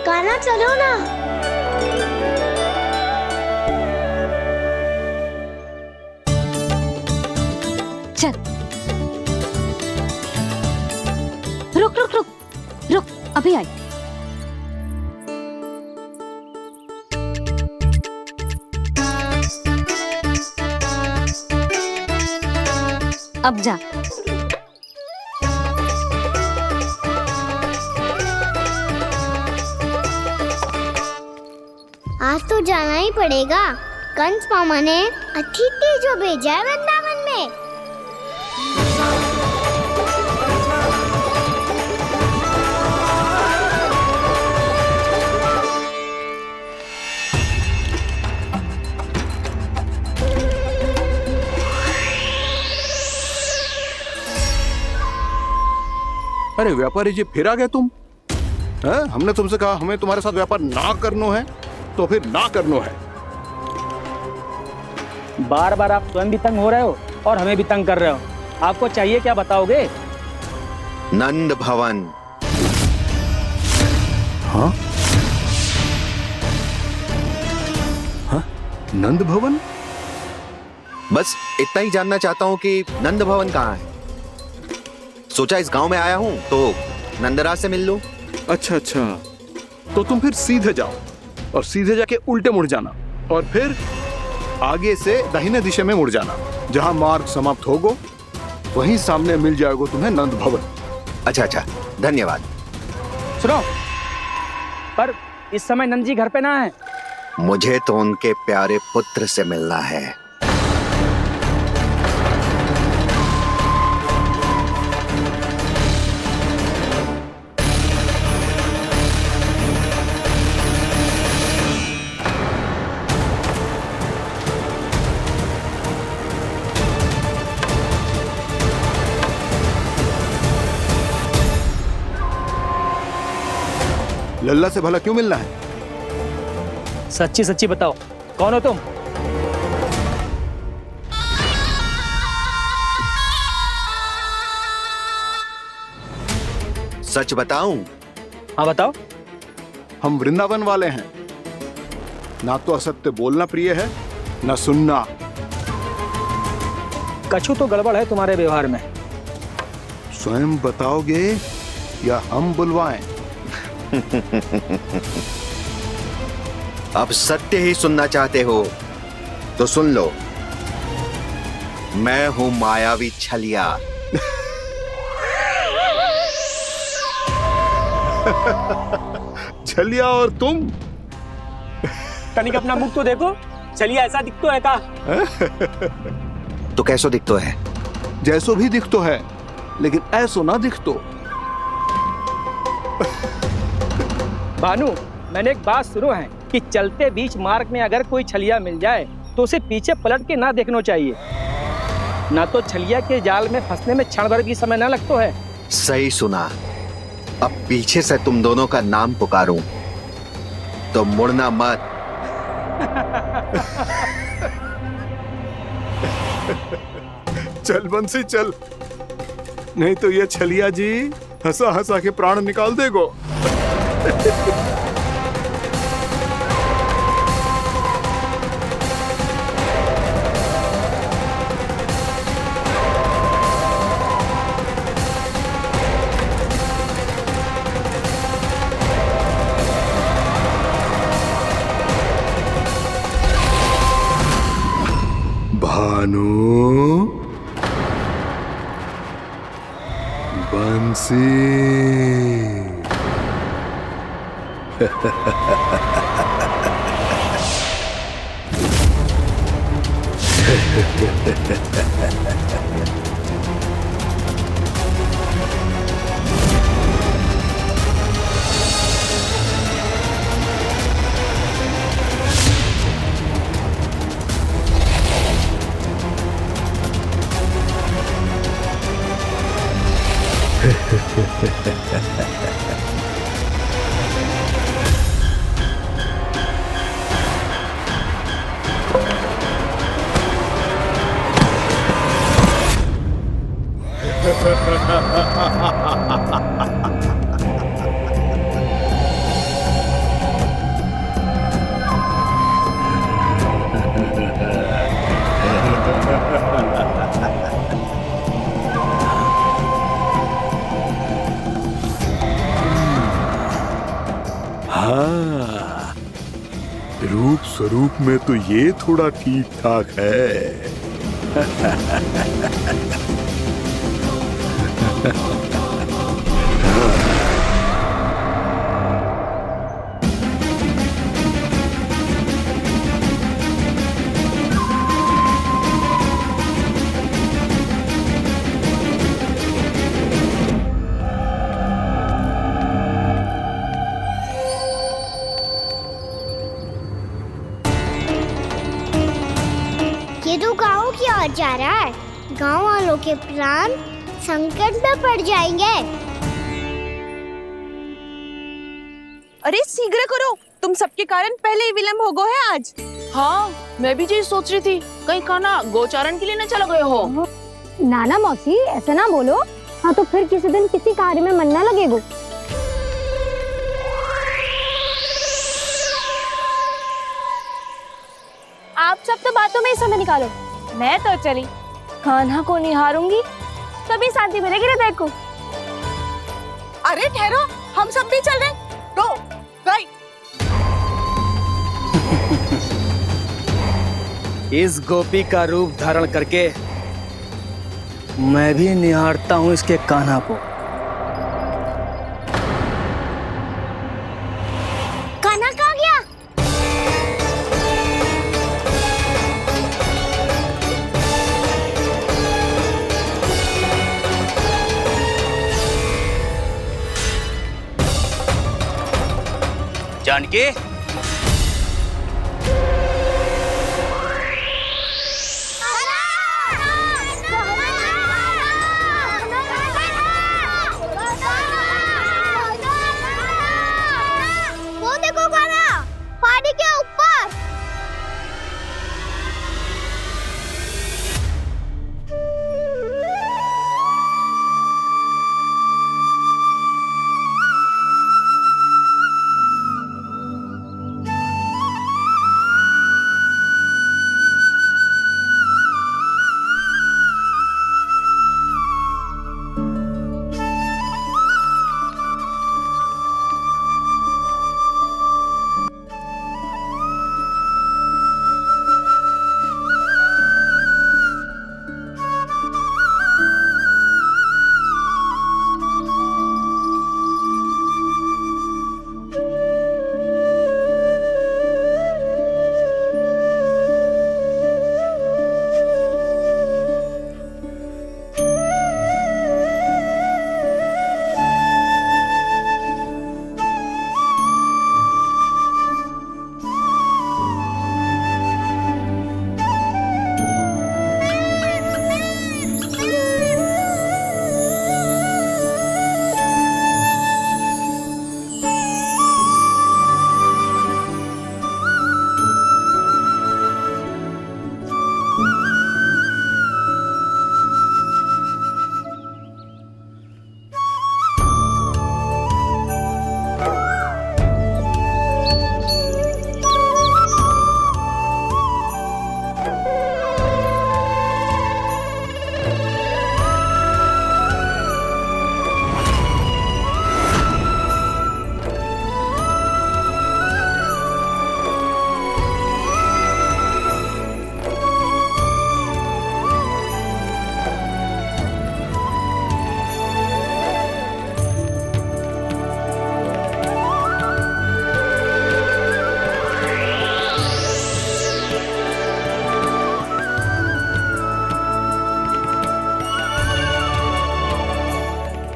गाना चलो ना। चल, रुक रुक रुक रुक, अभी आई। अब जा। आज तो जाना ही पड़ेगा। कंस मामा ने अतिथि जो भेजा है वृंदावन में। अरे व्यापारी जी, फिर आ गए तुम? हमने तुमसे कहा हमें तुम्हारे साथ व्यापार ना करनो है, तो फिर ना करनो है। बार बार आप स्वयं भी तंग हो रहे हो और हमें भी तंग कर रहे हो। आपको चाहिए क्या बताओगे? नंद भवन। हाँ? हाँ? नंद भवन? बस इतना ही जानना चाहता हूँ कि नंद भवन कहाँ है। सोचा इस गांव में आया हूँ तो नंदराज से मिल लूं। अच्छा अच्छा, तो तुम फिर सीधे जाओ और सीधे जाके उल्टे मुड़ जाना और फिर आगे से दाहिने दिशा में मुड़ जाना। जहां मार्ग समाप्त होगो वहीं सामने मिल जाएगा तुम्हें नंद भवन। अच्छा अच्छा, धन्यवाद। सुनो, पर इस समय नंद जी घर पे ना है। मुझे तो उनके प्यारे पुत्र से मिलना है। लल्ला से भला क्यों मिलना है? सच्ची सच्ची बताओ, कौन हो तुम? सच बताऊं? हाँ बताओ। हम वृंदावन वाले हैं। ना तो असत्य बोलना प्रिय है, ना सुनना। कछु तो गड़बड़ है तुम्हारे व्यवहार में। स्वयं बताओगे या हम बुलवाएं? अब सत्य ही सुनना चाहते हो तो सुन लो। मैं हूं मायावी छलिया। छलिया और तुम? तनिक अपना मुख तो देखो, छलिया ऐसा दिखतो है का? तो कैसो दिखतो है? जैसो भी दिखतो है, लेकिन ऐसो ना दिखतो। भानु, मैंने एक बात सुनो है कि चलते बीच मार्ग में अगर कोई छलिया मिल जाए तो उसे पीछे पलट के ना देखना चाहिए, ना तो छलिया के जाल में फंसने में क्षण भर भी समय ना लगता है। सही सुना। अब पीछे से तुम दोनों का नाम पुकारूं तो मुड़ना मत। चल बंसी चल, नहीं तो ये छलिया जी हंसा हंसा के प्राण निकाल देगो। भानु, बंसी। हाँ, रूप स्वरूप में तो ये थोड़ा ठीक ठाक है। ये तो गाँव की ओर जा रहा है। गाँव वालों के प्राण संकट में पड़ जाएंगे। अरे शीघ्र करो, तुम सबके कारण पहले ही विलम्ब हो गो है आज। हाँ, मैं भी यही सोच रही थी, कहीं कान्हा गोचारण के लिए न चला गए हो। नाना मौसी ऐसे ना बोलो। हाँ तो फिर किसी दिन किसी कार्य में मन ना लगेगो। आप सब तो बातों में ही समय निकालो। मैं तो चली कान्हा को निहारूंगी, तभी शांति मिलेगी हृदय को। अरे ठहरो, हम सब भी चल रहे। तो गई। इस गोपी का रूप धारण करके मैं भी निहारता हूँ इसके कान्हा को। कान्हा कहाँ गया? जानकी, वो देखो कान्हा, पहाड़ी के ऊपर।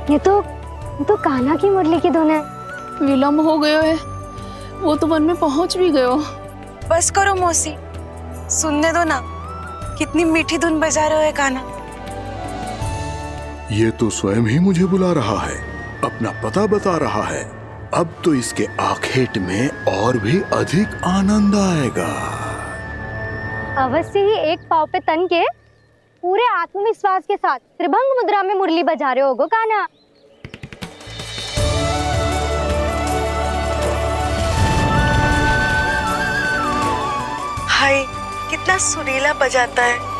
ये तो कान्हा की मुरली की धुन है। विलम्ब हो गयो है, वो तो वन में पहुंच भी गयो। बस करो मौसी, सुनने दो ना, कितनी मीठी धुन बजा रहे हो कान्हा। ये तो स्वयं ही मुझे बुला रहा है, अपना पता बता रहा है। अब तो इसके आखेट में और भी अधिक आनंद आएगा। अवश्य ही एक पाव पे तन के पूरे आत्मविश्वास के साथ त्रिभंग मुद्रा में मुरली बजा रहे होगो कान्हा। हाय, कितना सुरीला बजाता है।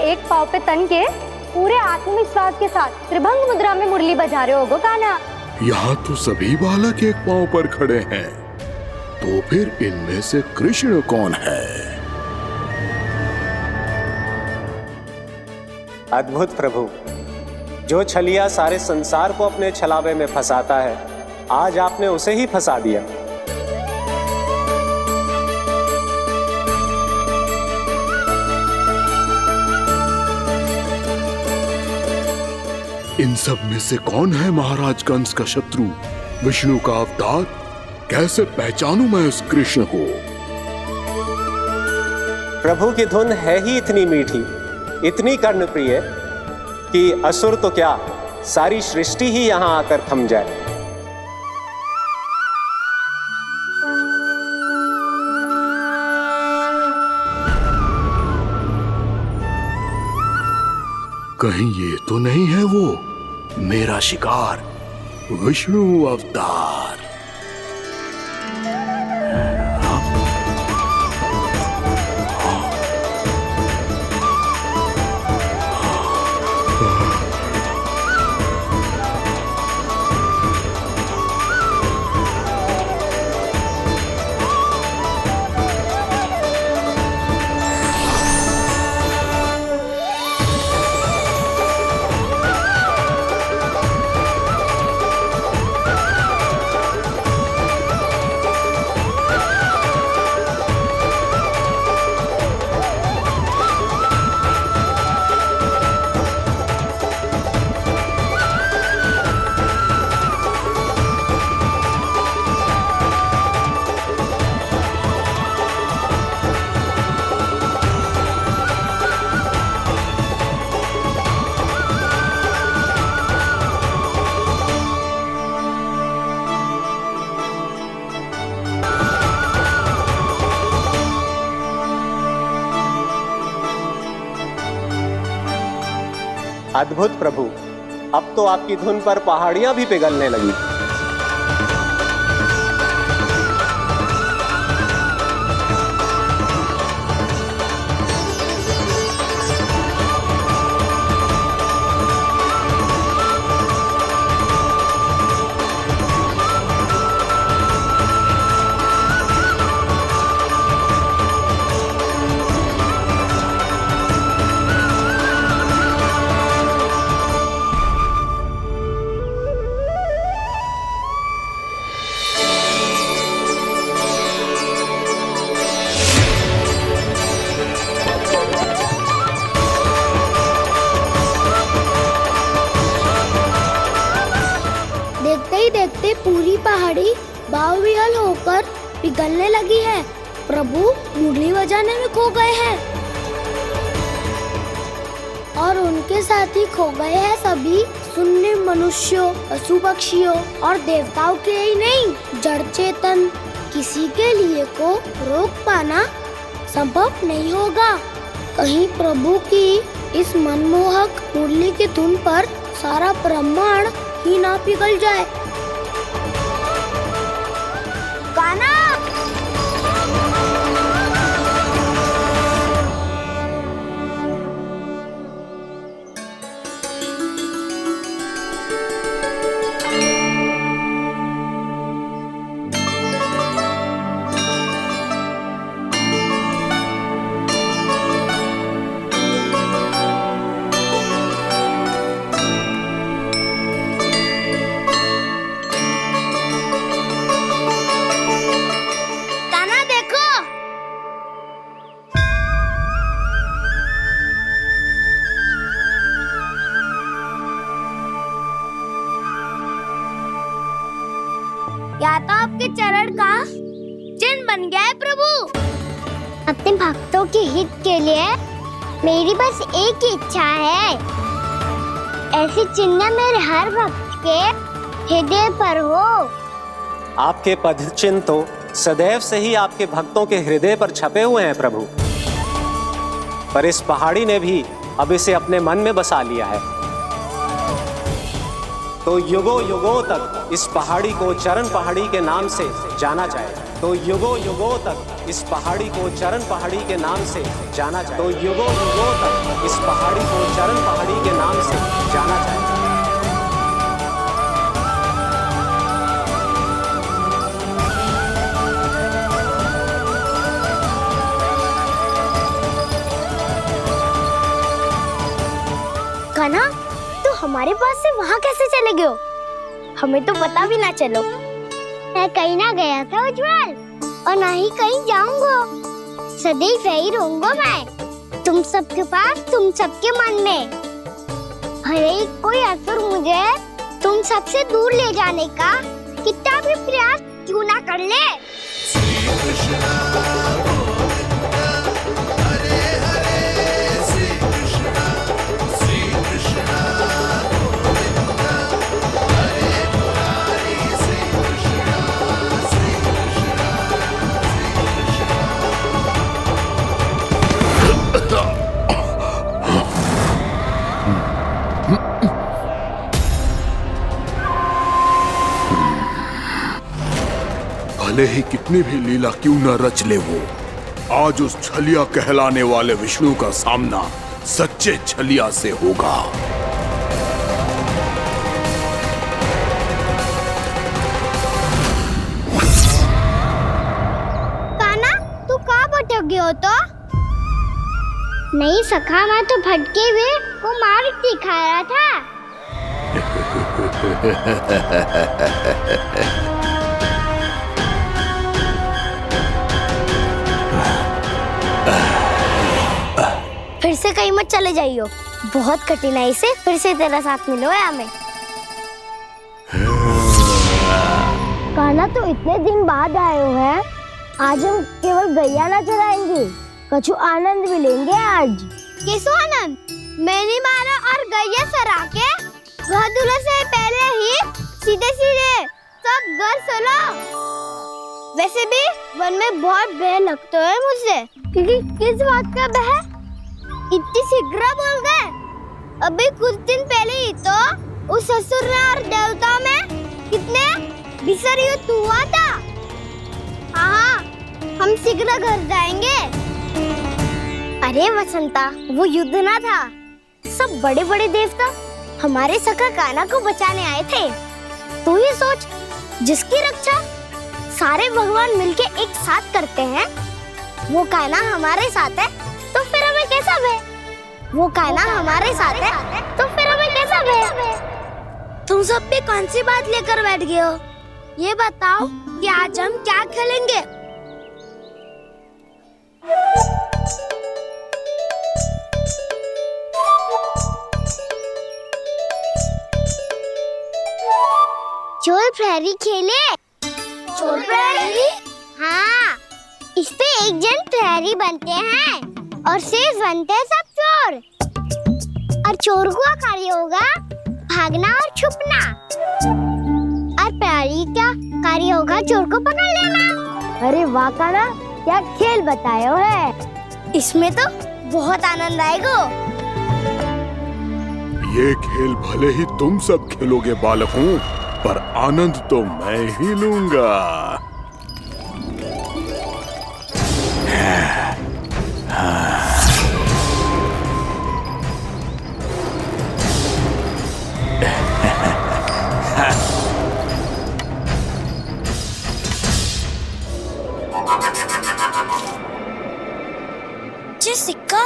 एक पाँव पे तन के पूरे आत्मविश्वास के साथ त्रिभंग मुद्रा में मुरली बजा रहे हो गो कान्हा। यहाँ तो सभी बालक एक पांव पर खड़े हैं, तो फिर इनमें से कृष्ण कौन है? अद्भुत प्रभु, जो छलिया सारे संसार को अपने छलावे में फंसाता है, आज आपने उसे ही फंसा दिया। इन सब में से कौन है महाराज कंस का शत्रु, विष्णु का अवतार? कैसे पहचानूं मैं उस कृष्ण को? प्रभु की धुन है ही इतनी मीठी, इतनी कर्णप्रिय कि असुर तो क्या, सारी सृष्टि ही यहां आकर थम जाए। कहीं ये तो नहीं है वो मेरा शिकार, विष्णु अवतार? अद्भुत प्रभु, अब तो आपकी धुन पर पहाड़ियां भी पिघलने लगी। देखते पूरी पहाड़ी बावविहल होकर पिघलने लगी है। प्रभु मुरली बजाने में खो गए हैं और उनके साथ ही खो गए हैं सभी सुनने मनुष्यों, पशु पक्षियों और देवताओं के ही नहीं, जड़ चेतन किसी के लिए को रोक पाना संभव नहीं होगा। कहीं प्रभु की इस मनमोहक मुरली की धुन पर सारा ब्रह्मांड ही ना पिघल जाए। कान्हा, या तो आपके चरण का चिन्ह बन गया है प्रभु। अपने भक्तों के हित के लिए मेरी बस एक ही इच्छा है, ऐसी चिन्ह मेरे हर भक्त के हृदय पर हो। आपके पद चिन्ह तो सदैव से ही आपके भक्तों के हृदय पर छपे हुए हैं प्रभु, पर इस पहाड़ी ने भी अब इसे अपने मन में बसा लिया है, तो युगों युगों तक इस पहाड़ी को चरण पहाड़ी के नाम से जाना जाएगा। तो युगों युगों तक इस पहाड़ी को चरण पहाड़ी के नाम से जाना जाए। तो युगों युगों तक इस पहाड़ी को चरण पहाड़ी के नाम से जाना जाए। कान्हा, तू हमारे पास से वहाँ कैसे चले गए हो? हमें तो पता भी ना चलो। मैं कहीं ना गया था उज्जवल, और ना ही कहीं जाऊंगा। सदैव यही रहूंगा मैं, तुम सबके पास, तुम सबके मन में। भले ही कोई असुर मुझे तुम सबसे दूर ले जाने का कितना भी प्रयास क्यों ना कर ले। भले ही कितनी भी लीला क्यों न रच ले वो, आज उस छलिया कहलाने वाले विष्णु का सामना सच्चे छलिया से होगा। कान्हा, तू कहाँ भटक गए हो तो? नहीं सखा, मैं तो भटके हुए को मार्ग दिखा रहा था। फिर से कहीं मत चले जाइयो, बहुत कठिनाई से फिर से तेरा साथ मिलो है हमें। कान्हा, तो इतने दिन बाद आए हो हैं, आज हम केवल गैया ना चराएंगे, कछु आनंद भी लेंगे आज। किसो आनंद? मैंने मारा और गैया चरा के घर दूल्हे से पहले ही सीधे सीधे सब घर चलो। वैसे भी वन में बहुत भय लगता है मुझे, क्योंकि किस बात का भय? इतनी शीघ्र बोल गए। अभी कुछ दिन पहले ही तो उस असुर और देवताओं में कितने भीषण युद्ध हुआ था। हाँ, हम शीघ्र घर जाएंगे। अरे वसंता, वो युद्ध ना था, सब बड़े बड़े देवता हमारे सखा कान्हा को बचाने आए थे। तू ही सोच, जिसकी रक्षा सारे भगवान मिलके एक साथ करते हैं, वो कान्हा हमारे साथ है, तो फिर हमें कैसा भय? वो कान्हा हमारे साथ है, तो फिर हमें कैसा भय? तुम सब भी कौन सी बात लेकर बैठ गए हो? ये बताओ कि आज हम क्या खेलेंगे? चोर प्रहरी खेले। चोर प्रहरी? हाँ, इस पे एक जन प्रहरी बनते हैं और शेष बनते हैं सब चोर। और चोर का कार्य होगा भागना और छुपना, और प्रहरी का कार्य होगा चोर को पकड़ लेना। अरे वाह कान्हा, क्या खेल बताए है। इसमें तो बहुत आनंद आएगा। ये खेल भले ही तुम सब खेलोगे बालकों, पर आनंद तो मैं ही लूंगा। ये सिक्का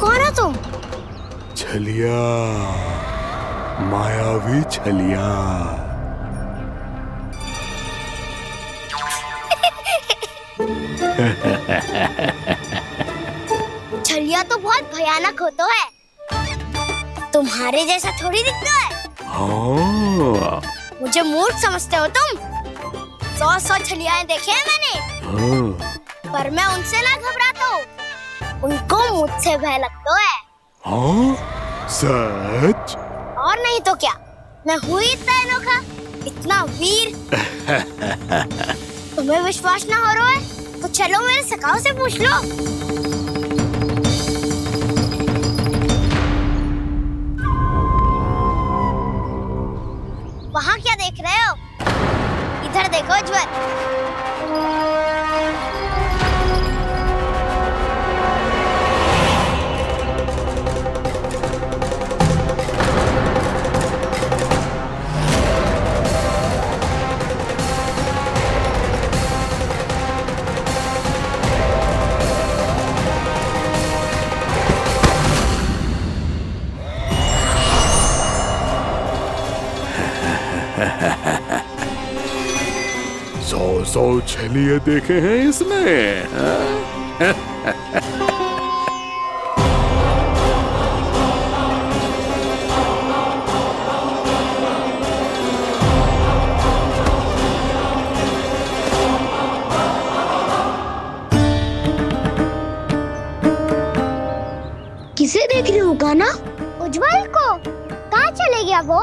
कौन हो तुम? छलिया, मायावी छलिया। छलिया तो बहुत भयानक होता है, तुम्हारे जैसा थोड़ी दिखता है। हाँ। मुझे मूर्ख समझते हो तुम? 100 छलियाएं देखे हैं मैंने। हाँ। पर मैं उनसे ना घबराता हूँ, उनको मुझसे भय लगता है। हाँ? सच? और नहीं तो क्या, मैं हूँ इतना अनोखा इतना वीर। तुम्हें विश्वास ना हो रहा है तो चलो मेरे सखाओं से पूछ लो। वहाँ क्या देख रहे हो? इधर देखो उज्जवल। सौ छलिए देखे हैं इसने। किसे देख रही हो कान्हा? उज्जवल को। कहाँ चले गया वो?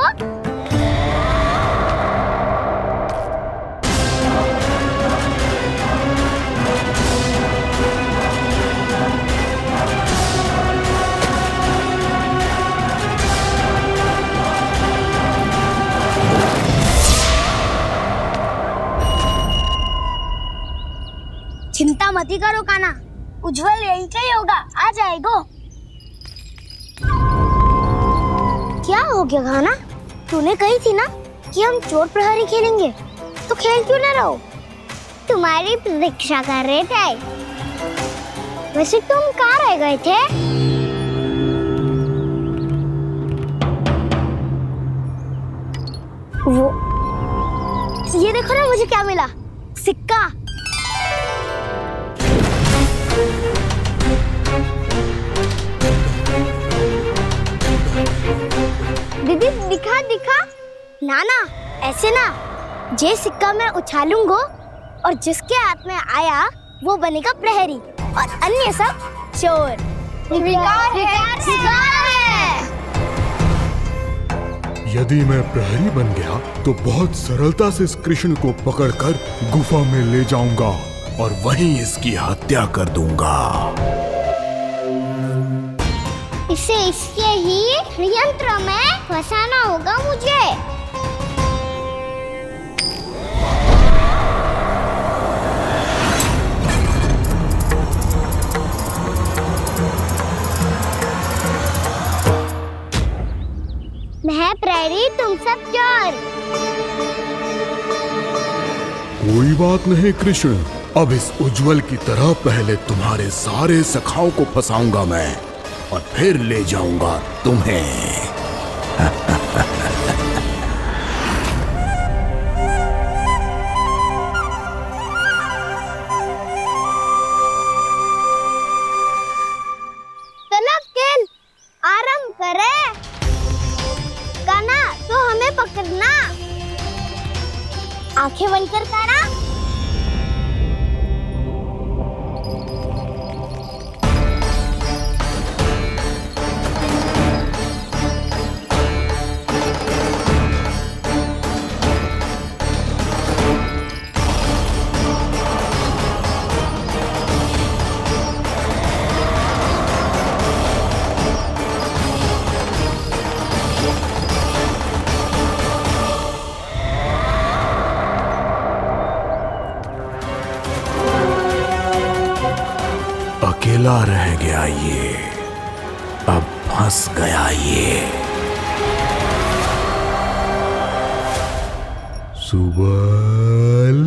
चिंता मत करो कान्हा, उज्जवल यही चाहिए होगा, आ जाएगा। क्या हो गया कान्हा? तूने कही थी ना कि हम चोर प्रहरी खेलेंगे, तो खेल क्यों ना रहो? तुम्हारी प्रतीक्षा कर रहे थे। वैसे तुम कहाँ रह गए थे? वो ये देखो ना, मुझे क्या मिला? सिक्का। दीदी दिखा दिखा। ना ना, ऐसे ना। जे सिक्का मैं उछालूंगा और जिसके हाथ में आया वो बनेगा प्रहरी और अन्य सब चोर। शिकार है। यदि मैं प्रहरी बन गया तो बहुत सरलता से इस कृष्ण को पकड़कर गुफा में ले जाऊंगा और वहीं इसकी हत्या कर दूंगा। इसे इसके ही यंत्र में फंसाना होगा मुझे। मैं प्रहरी, तुम सब चोर। कोई बात नहीं कृष्ण, अब इस उज्जवल की तरह पहले तुम्हारे सारे सखाओं को फंसाऊंगा मैं और फिर ले जाऊंगा तुम्हें। चलो खेल आरंभ करें। कान्हा तो हमें पकड़ना। आंखें बंद कर कान्हा। अकेला रह गया ये, अब फंस गया ये। सुबल।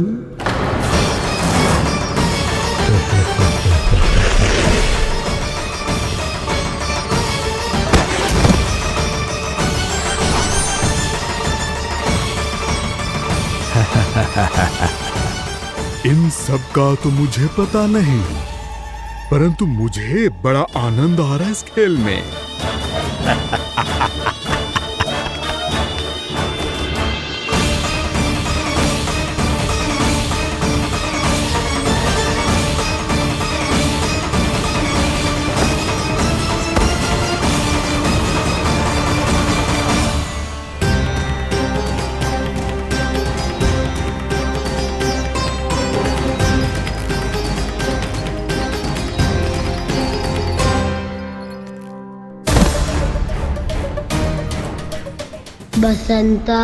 इन सब का तो मुझे पता नहीं, परंतु मुझे बड़ा आनंद आ रहा है इस खेल में। बसंता,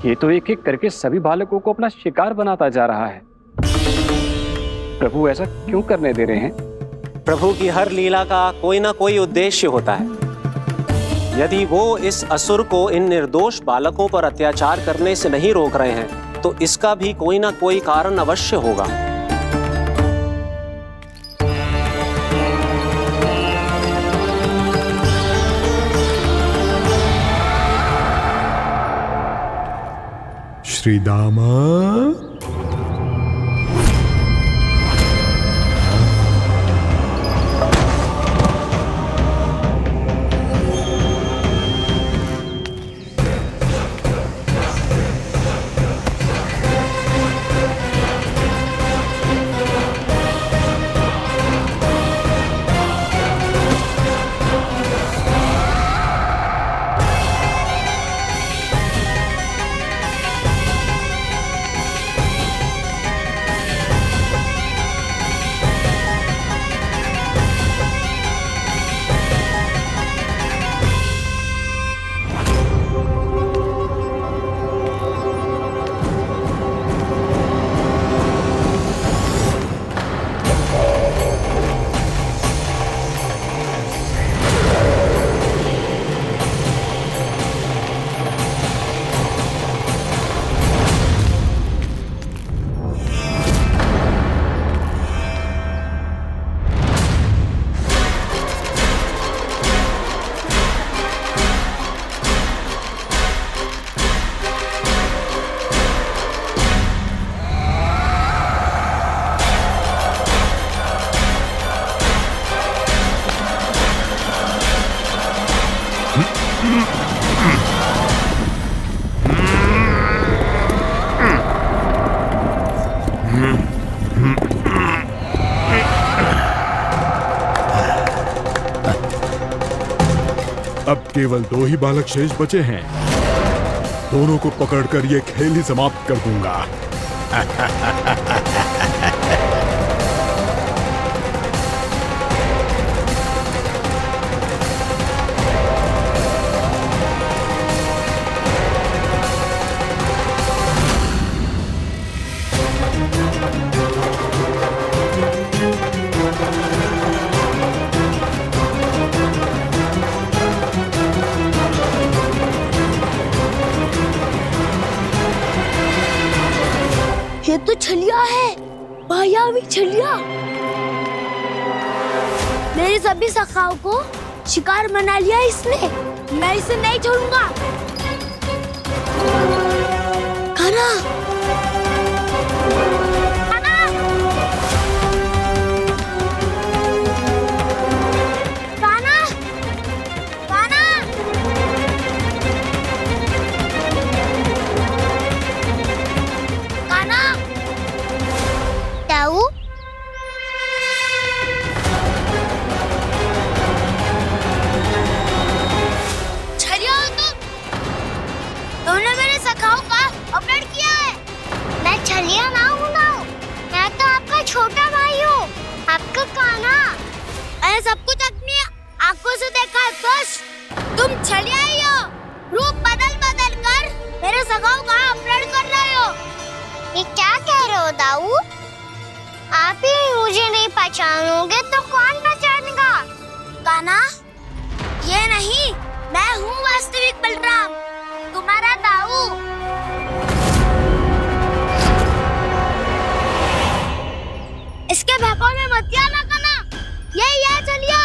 ये तो एक एक करके सभी बालकों को अपना शिकार बनाता जा रहा है। प्रभु ऐसा क्यों करने दे रहे हैं? प्रभु की हर लीला का कोई ना कोई उद्देश्य होता है। यदि वो इस असुर को इन निर्दोष बालकों पर अत्याचार करने से नहीं रोक रहे हैं तो इसका भी कोई ना कोई कारण अवश्य होगा। श्री दामा, अब केवल 2 ही बालक शेष बचे हैं। दोनों को पकड़कर ये खेल ही समाप्त कर दूंगा। ये तो छलिया है, मायावी छलिया। मेरे सभी सखाओं को शिकार बना लिया इसने। मैं इसे नहीं छोड़ूंगा। कान्हा, कान्हा, कान्हा, कान्हा। कान्हा, ताऊ, छलिया हो तुम। तुमने मेरे सखाओं का अपहरण किया है। मैं छलिया ना हूँ ना, मैं तो आपका छोटा भाई हूँ, आपका कान्हा। मैंने सब कुछ अपनी आंखों से देखा है। बस तुम छलिया ही हो। रूप बदल बदल कर मेरे सखाओं का अपहरण कर रहे हो। ये क्या कह रहे हो दाऊ? आप ही मुझे नहीं पहचानोगे तो कौन पहचानेगा? कान्हा, ये नहीं, मैं हूँ वास्तविक बलराम, तुम्हारा दाऊ। इसके बहकावे में मत आना कान्हा, यही है छलिया।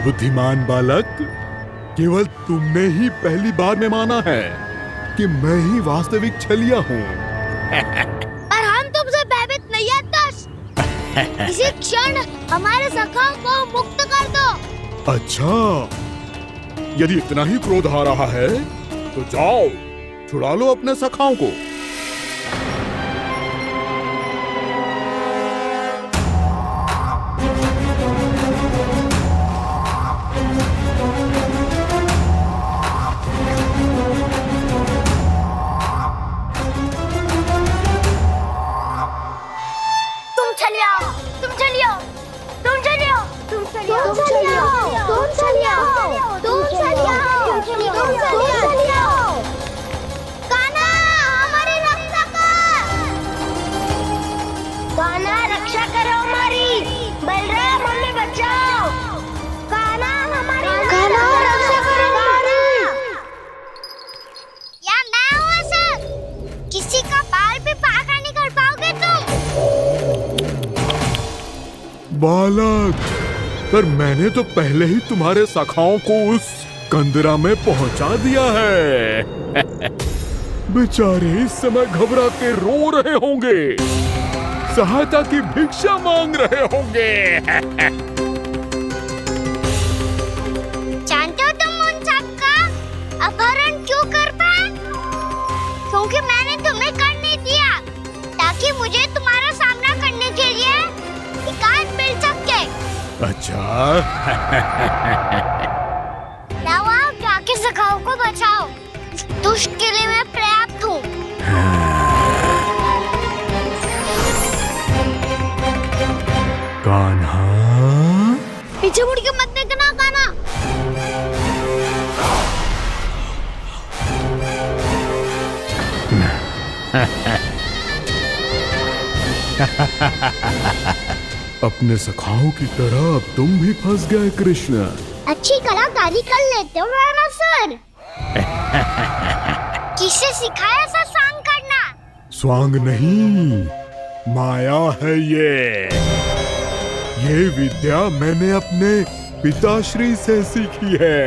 बुद्धिमान बालक, केवल तुमने ही पहली बार में माना है कि मैं ही वास्तविक छलिया हूँ। पर हम तो इसी क्षण हमारे सखाओं को मुक्त कर दो। अच्छा, यदि इतना ही क्रोध आ रहा है तो जाओ छुड़ा लो अपने सखाओं को। बालक, पर मैंने तो पहले ही तुम्हारे सखाओं को उस कंदरा में पहुंचा दिया है। बेचारे इस समय घबरा के रो रहे होंगे, सहायता की भिक्षा मांग रहे होंगे। जानते हो तुम उन सबका अपहरण क्यों कर पाए? क्योंकि मैंने तुम्हें कर नहीं दिया, ताकि मुझे तुम्हारा सामना करने के लिए एकांत मिल सके। अच्छा। जाओ जाके सखाओं को बचाओ, दुष्ट के लिए मैं पर्याप्त हूँ। कान्हा, पीछे मुड़ के मत देखना कान्हा। अपने सखाओं की तरह अब तुम भी फंस गए कृष्ण। अच्छी कलाकारी कर लेते हो रावणासुर। किससे सिखाया ऐसा स्वांग करना? स्वांग नहीं, माया है ये विद्या मैंने अपने पिताश्री से सीखी है।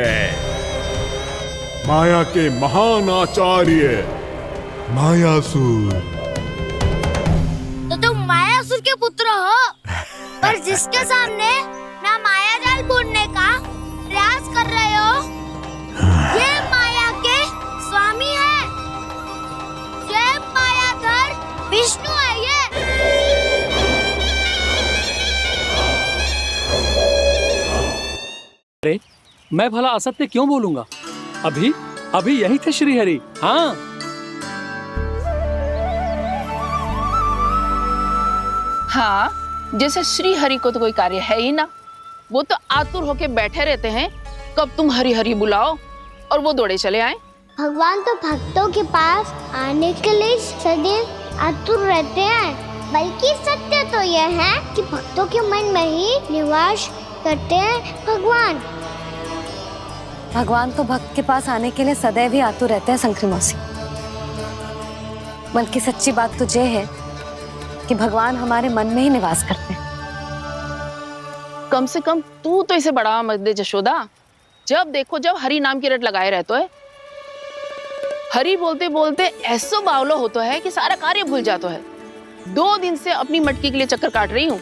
माया के महान आचार्य मायासुर। तो तुम मायासुर के पुत्र हो, पर जिसके सामने मैं माया जाल बुनने का प्रयास कर रहे हो, ये माया के स्वामी है। ये मायाधर विष्णु है। अरे मैं भला असत्य क्यों बोलूंगा? अभी यही थे श्रीहरि। हाँ, हाँ, जैसे श्री हरि को तो कोई कार्य है ही ना। वो तो आतुर होके बैठे रहते हैं, कब तुम हरि हरि बुलाओ और वो दौड़े चले आए। भगवान तो भक्तों के पास आने के लिए सदैव आतुर रहते हैं। बल्कि सत्य तो यह है कि भक्तों के मन में ही निवास करते हैं भगवान। भगवान तो भक्त के पास आने के लिए सदैव ही आतुर रहते हैं शंकरी मौसी। बल्कि सच्ची बात तो ये है कि भगवान हमारे मन में ही निवास करते हैं। कम से कम तू तो इसे बढ़ावा मत दे जशोदा। जब देखो जब हरि नाम की रट लगाए रहते है। हरि बोलते बोलते ऐसो बावलो होता है कि सारा कार्य भूल जाता है। 2 दिन से अपनी मटकी के लिए चक्कर काट रही हूँ।